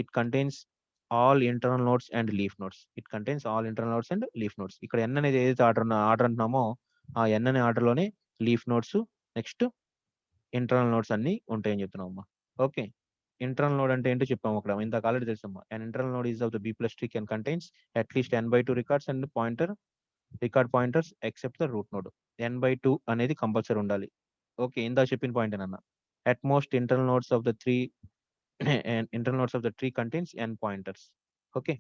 it contains all internal nodes and leaf nodes. It contains all internal nodes and leaf nodes. ఇక్కడ ఎన్ అనేది ఏదైతే ఆర్డర్ అంటున్నామో ఆ ఎన్ అనే ఆర్డర్ లోనే leaf nodes next internal nodes అన్ని ఉంటాయని చెప్తున్నాం అమ్మా. ఓకే, ఇంటర్నల్ నోడ్ అంటే ఏంటో చెప్పాము అక్కడ ఇంతకు ఆల్రెడీ తెలుసమ్మా. And internal node is of the B plus tree can contains at least n/2 records and record pointers except the root node. n/2 అనేది కంపల్సరీ ఉండాలి. ఓకే, ఇందా చెప్పిన పాయింట్ అన్న. At most internal nodes of the tree contains n pointers. Okay,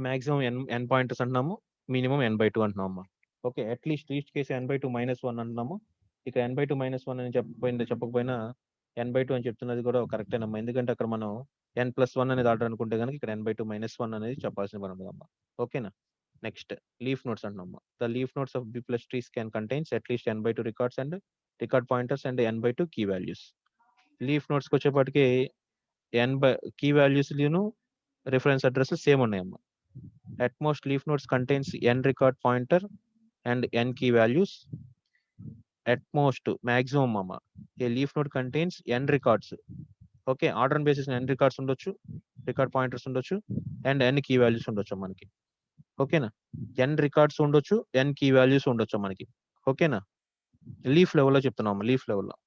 maximum n pointers అంటున్నాము, minimum n/2 అంటున్నాము. Okay, at least reach case n/2 -1 అంటున్నాము. ఇక n/2 -1 అని చెప్పకపోయినా n/2 అని చెప్తున్నది కూడా కరెక్టేనమ్మా. ఎందుకంటే అక్కడ మనం n+1 అనేది ఆర్డర్ అనుకుంటే కనుక ఇక్కడ n/2 -1 అనేది చెప్పాల్సిన పని ఉందమ్మా. ఓకేనా, నెక్స్ట్ లీఫ్ నోడ్స్ అంటున్నాము. The leaf nodes of B plus trees can contains at least n/2 records and record pointers and n/2 key values. Leaf nodes కి వచ్చేప్పటికి key values reference address same ఉన్నాయమ్మా. At most leaf nodes contains n record pointer and n key values. At most maximum అమ్మా a leaf node contains n records. Okay, order basis n records ఉండొచ్చు, record pointers ఉండొచ్చు and n key values ఉండొచ్చు మనకి. ఓకేనా, n records ఉండొచ్చు, n key values ఉండొచ్చు మనకి. ఓకేనా, లీఫ్ లెవెల్లో చెప్తున్నాము. లీఫ్ లెవెల్లో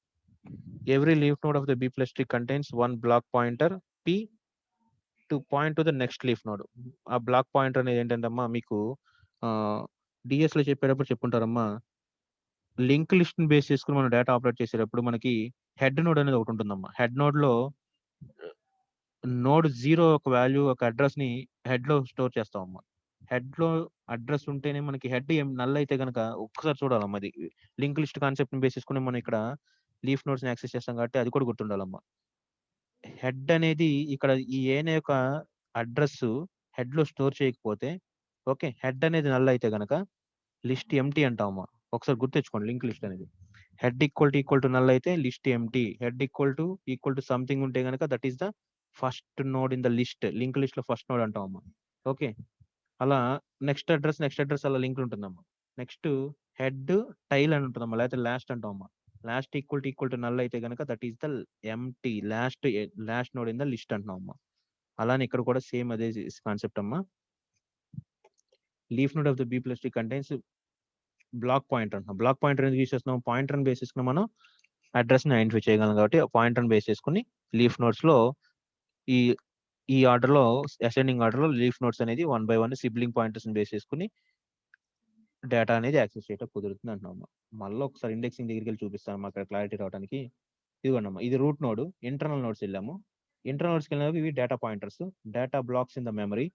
every leaf node of the B plus tree contains 1 block pointer p to point to the next leaf node. ఆ బ్లాక్ పాయింటర్ అనేది ఏంటంటే అమ్మా మీకు డిఎస్ లో చెప్పేటప్పుడు చెప్పుంటారమ్మా. లింక్ లిస్ట్ ని బేస్ చేసుకుని మనం డేటా ఆపరేట్ చేసేటప్పుడు మనకి హెడ్ నోడ్ అనేది ఒకటి ఉంటుందమ్మా. హెడ్ నోడ్ లో నోడ్ 0 ఒక వాల్యూ ఒక అడ్రస్ ని హెడ్ లో స్టోర్ చేస్తామమ్మా. హెడ్ లో అడ్రస్ ఉంటేనే మనకి హెడ్ నల్ అయితే కనుక ఒక్కసారి చూడాలమ్మా. అది లింక్ లిస్ట్ కాన్సెప్ట్ ని బేస్ చేసుకుని మనం ఇక్కడ లీఫ్ నోడ్స్ ని యాక్సెస్ చేస్తాం కాబట్టి అది కూడా గుర్తుండాలమ్మా. హెడ్ అనేది ఇక్కడ ఈ ఏనే యొక్క అడ్రస్ హెడ్ లో స్టోర్ చేయకపోతే ఓకే, హెడ్ అనేది నల్ అయితే కనుక లిస్ట్ ఎంటీ అంటామమ్మా. ఒకసారి గుర్తెచ్చుకోండి, లింక్ లిస్ట్ అనేది హెడ్ ఈక్వల్ టు నల్ అయితే list empty. Head equal to something ఉంటే కనుక that is the first node in the list. Link list లో ఫస్ట్ నోడ్ అంటామమ్మా. ఓకే, అలా నెక్స్ట్ అడ్రస్ అలా లింక్ ఉంటుందమ్మా. నెక్స్ట్ హెడ్ టైల్ అని ఉంటుందమ్మా, లేకపోతే లాస్ట్ అంటామమ్మా. లాస్ట్ ఈక్వల్ టు నల్ అయితే కనుక that is the empty, last node in the list అంటున్నామమ్మా. అలానే ఇక్కడ కూడా సేమ్ అదే కాన్సెప్ట్ అమ్మా. Leaf node of the B plus tree contains block pointer అంటున్నాం. బ్లాక్ పాయింటర్ ఎందుకు యూస్ చేస్తున్నాం, పాయింటర్ బేస్ చేసుకుని మనం అడ్రస్ ని ఐడెంటిఫై చేయగలం కాబట్టి పాయింటర్ బేస్ చేసుకుని లీఫ్ నోడ్స్ లో ఈ ఆర్డర్ లో అసెండింగ్ ఆర్డర్ లో లీఫ్ నోడ్స్ అనేది 1 by 1 సిబ్లింగ్ పాయింటర్స్ బేస్ చేసుకుని డేటా అనేది యాక్సెస్ చేయడం కుదురుతుంది అంటున్నాం. మళ్ళీ ఒకసారి ఇండెక్సింగ్ దగ్గరికి వెళ్ళి చూపిస్తాను అక్కడ క్లారిటీ రావడానికి. ఇదిగోండి, ఇది రూట్ నోడ్. ఇంటర్నల్ నోడ్స్ వెళ్ళాము. ఇంటర్నల్ నోడ్స్కి వెళ్ళినప్పుడు ఇవి data pointers, data blocks in the memory.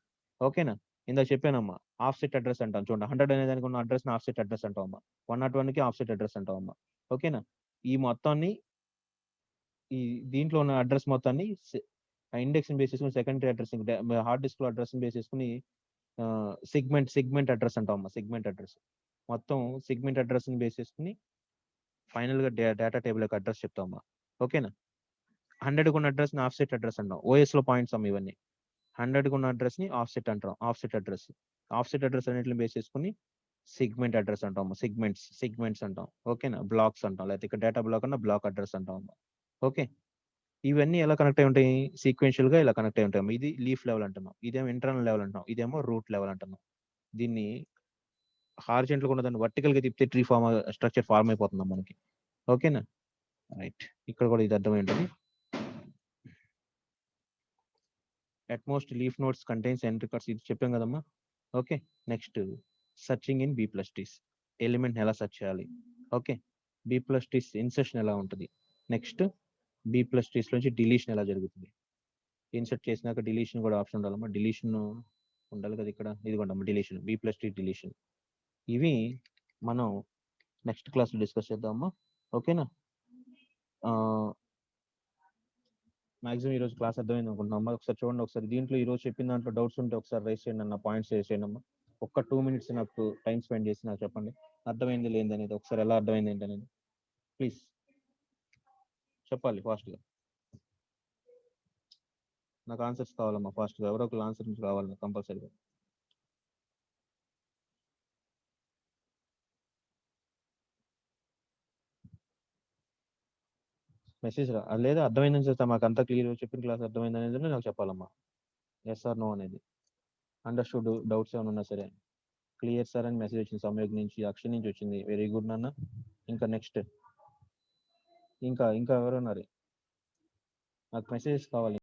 ఓకేనా, ఇందా చెప్పానమ్మా ఆఫ్సెట్ అడ్రస్ అంటాం. చూడండి, 100 అనే దానికి ఉన్న అడ్రస్ ని ఆఫ్సెట్ అడ్రస్ అంటామమ్మా. 101 కి ఆఫ్సెట్ అడ్రస్ అంటామమ్మా. ఓకేనా, ఈ మొత్తాన్ని ఈ దీంట్లో ఉన్న అడ్రస్ మొత్తాన్ని ఇండెక్స్ బేస్ చేసుకుని సెకండరీ అడ్రస్ హార్డ్ డిస్క్ లో అడ్రస్ బేస్ చేసుకుని సెగ్మెంట్ అడ్రస్ అంటామమ్మా. సెగ్మెంట్ అడ్రస్ మొత్తం సెగ్మెంట్ అడ్రస్ ని బేస్ చేసుకుని ఫైనల్ గా డేటా టేబుల్ యొక్క అడ్రస్ చెప్తామమ్మా. ఓకేనా, 100 ఉన్న అడ్రస్ ని ఆఫ్సెట్ అడ్రస్ అంటాం. ఓఎస్ లో పాయింట్స్ అమ్మ ఇవన్నీ. 100 ఉన్న అడ్రస్ ని ఆఫ్సెట్ అంటాం. ఆఫ్సెట్ అడ్రస్ అన్నిటిని బేస్ చేసుకుని సెగ్మెంట్ అడ్రస్ అంటాం. సెగ్మెంట్స్ అంటాం. ఓకేనా, బ్లాక్స్ అంటాం. లేకపోతే ఇక్కడ డేటా బ్లాక్ అన్న బ్లాక్ అడ్రస్ అంటాం. ఓకే, ఇవన్నీ ఎలా కనెక్ట్ అయి ఉంటాయి, సీక్వెన్షియల్ గా ఇలా కనెక్ట్ అయి ఉంటాయి. ఇది లీఫ్ లెవెల్ అంటున్నాం, ఇదేమో ఇంటర్నల్ లెవెల్ అంటాం, ఇదేమో రూట్ లెవెల్ అంటున్నాం. దీన్ని హారిజెంటల్ ఉన్న దాన్ని వర్టికల్ గా తిప్పితే ట్రీ స్ట్రక్చర్ ఫార్మ్ అయిపోతుంది మనకి. ఓకేనా? రైట్. ఇక్కడ కూడా ఇది అర్థమై ఉంటుంది. At most leaf notes contains end records, ఇది చెప్పాం కదమ్మా. Okay. Next searching in B+Ts, element ఎలా సెర్చ్ చేయాలి. ఓకే. B+Ts ఇన్సర్షన్ ఎలా ఉంటుంది. నెక్స్ట్ B+Ts నుంచి డిలీషన్ ఎలా జరుగుతుంది. ఇన్సర్ట్ చేసినాక డిలీషన్ కూడా ఆప్షన్ ఉండాలమ్మా. డిలీషన్ ఉండాలి కదా ఇక్కడ. ఇదిగోండమ్మా డిలీషన్, B+T డిలీషన్. ఇవి మనం నెక్స్ట్ క్లాస్ లో డిస్కస్ చేద్దామమ్మా. ఓకేనా? మాక్సిమం ఈరోజు క్లాస్ అర్థమైంది అనుకుంటున్నామ్మా. ఒకసారి చూడండి, ఒకసారి దీంట్లో ఈరోజు చెప్పిన దాంట్లో డౌట్స్ ఉంటే ఒకసారి రైస్ చేయండి అన్న, పాయింట్స్ రైస్ చేయండి అమ్మా. ఒక్క 2 minutes నాకు టైం స్పెండ్ చేసి నాకు చెప్పండి అర్థమైంది లేనిది అనేది. ఒకసారి ఎలా అర్థమైంది ఏంటి అనేది ప్లీజ్ చెప్పాలి ఫాస్ట్గా. నాకు ఆన్సర్స్ కావాలమ్మా ఫాస్ట్గా. ఎవరో ఒకరు ఆన్సర్ నుంచి కావాలి నాకు కంపల్సరీగా. మెసేజ్ రా లేదా అర్థమైందని చెప్తా. మాకు అంతా క్లియర్ చెప్పిన క్లాస్ అర్థమైంది అనేది నాకు చెప్పాలమ్మా. ఎస్ ఆర్ నో అనేది. అండర్స్టూడ్, డౌట్స్ ఏమైనా ఉన్నా సరే. క్లియర్ సార్ అని మెసేజ్ వచ్చింది సంయోగ్ నుంచి, అక్షయ్ నుంచి వచ్చింది. వెరీ గుడ్ నాన్న. ఇంకా నెక్స్ట్ ఇంకా ఎవరున్నారు? నాకు మెసేజెస్ కావాలి.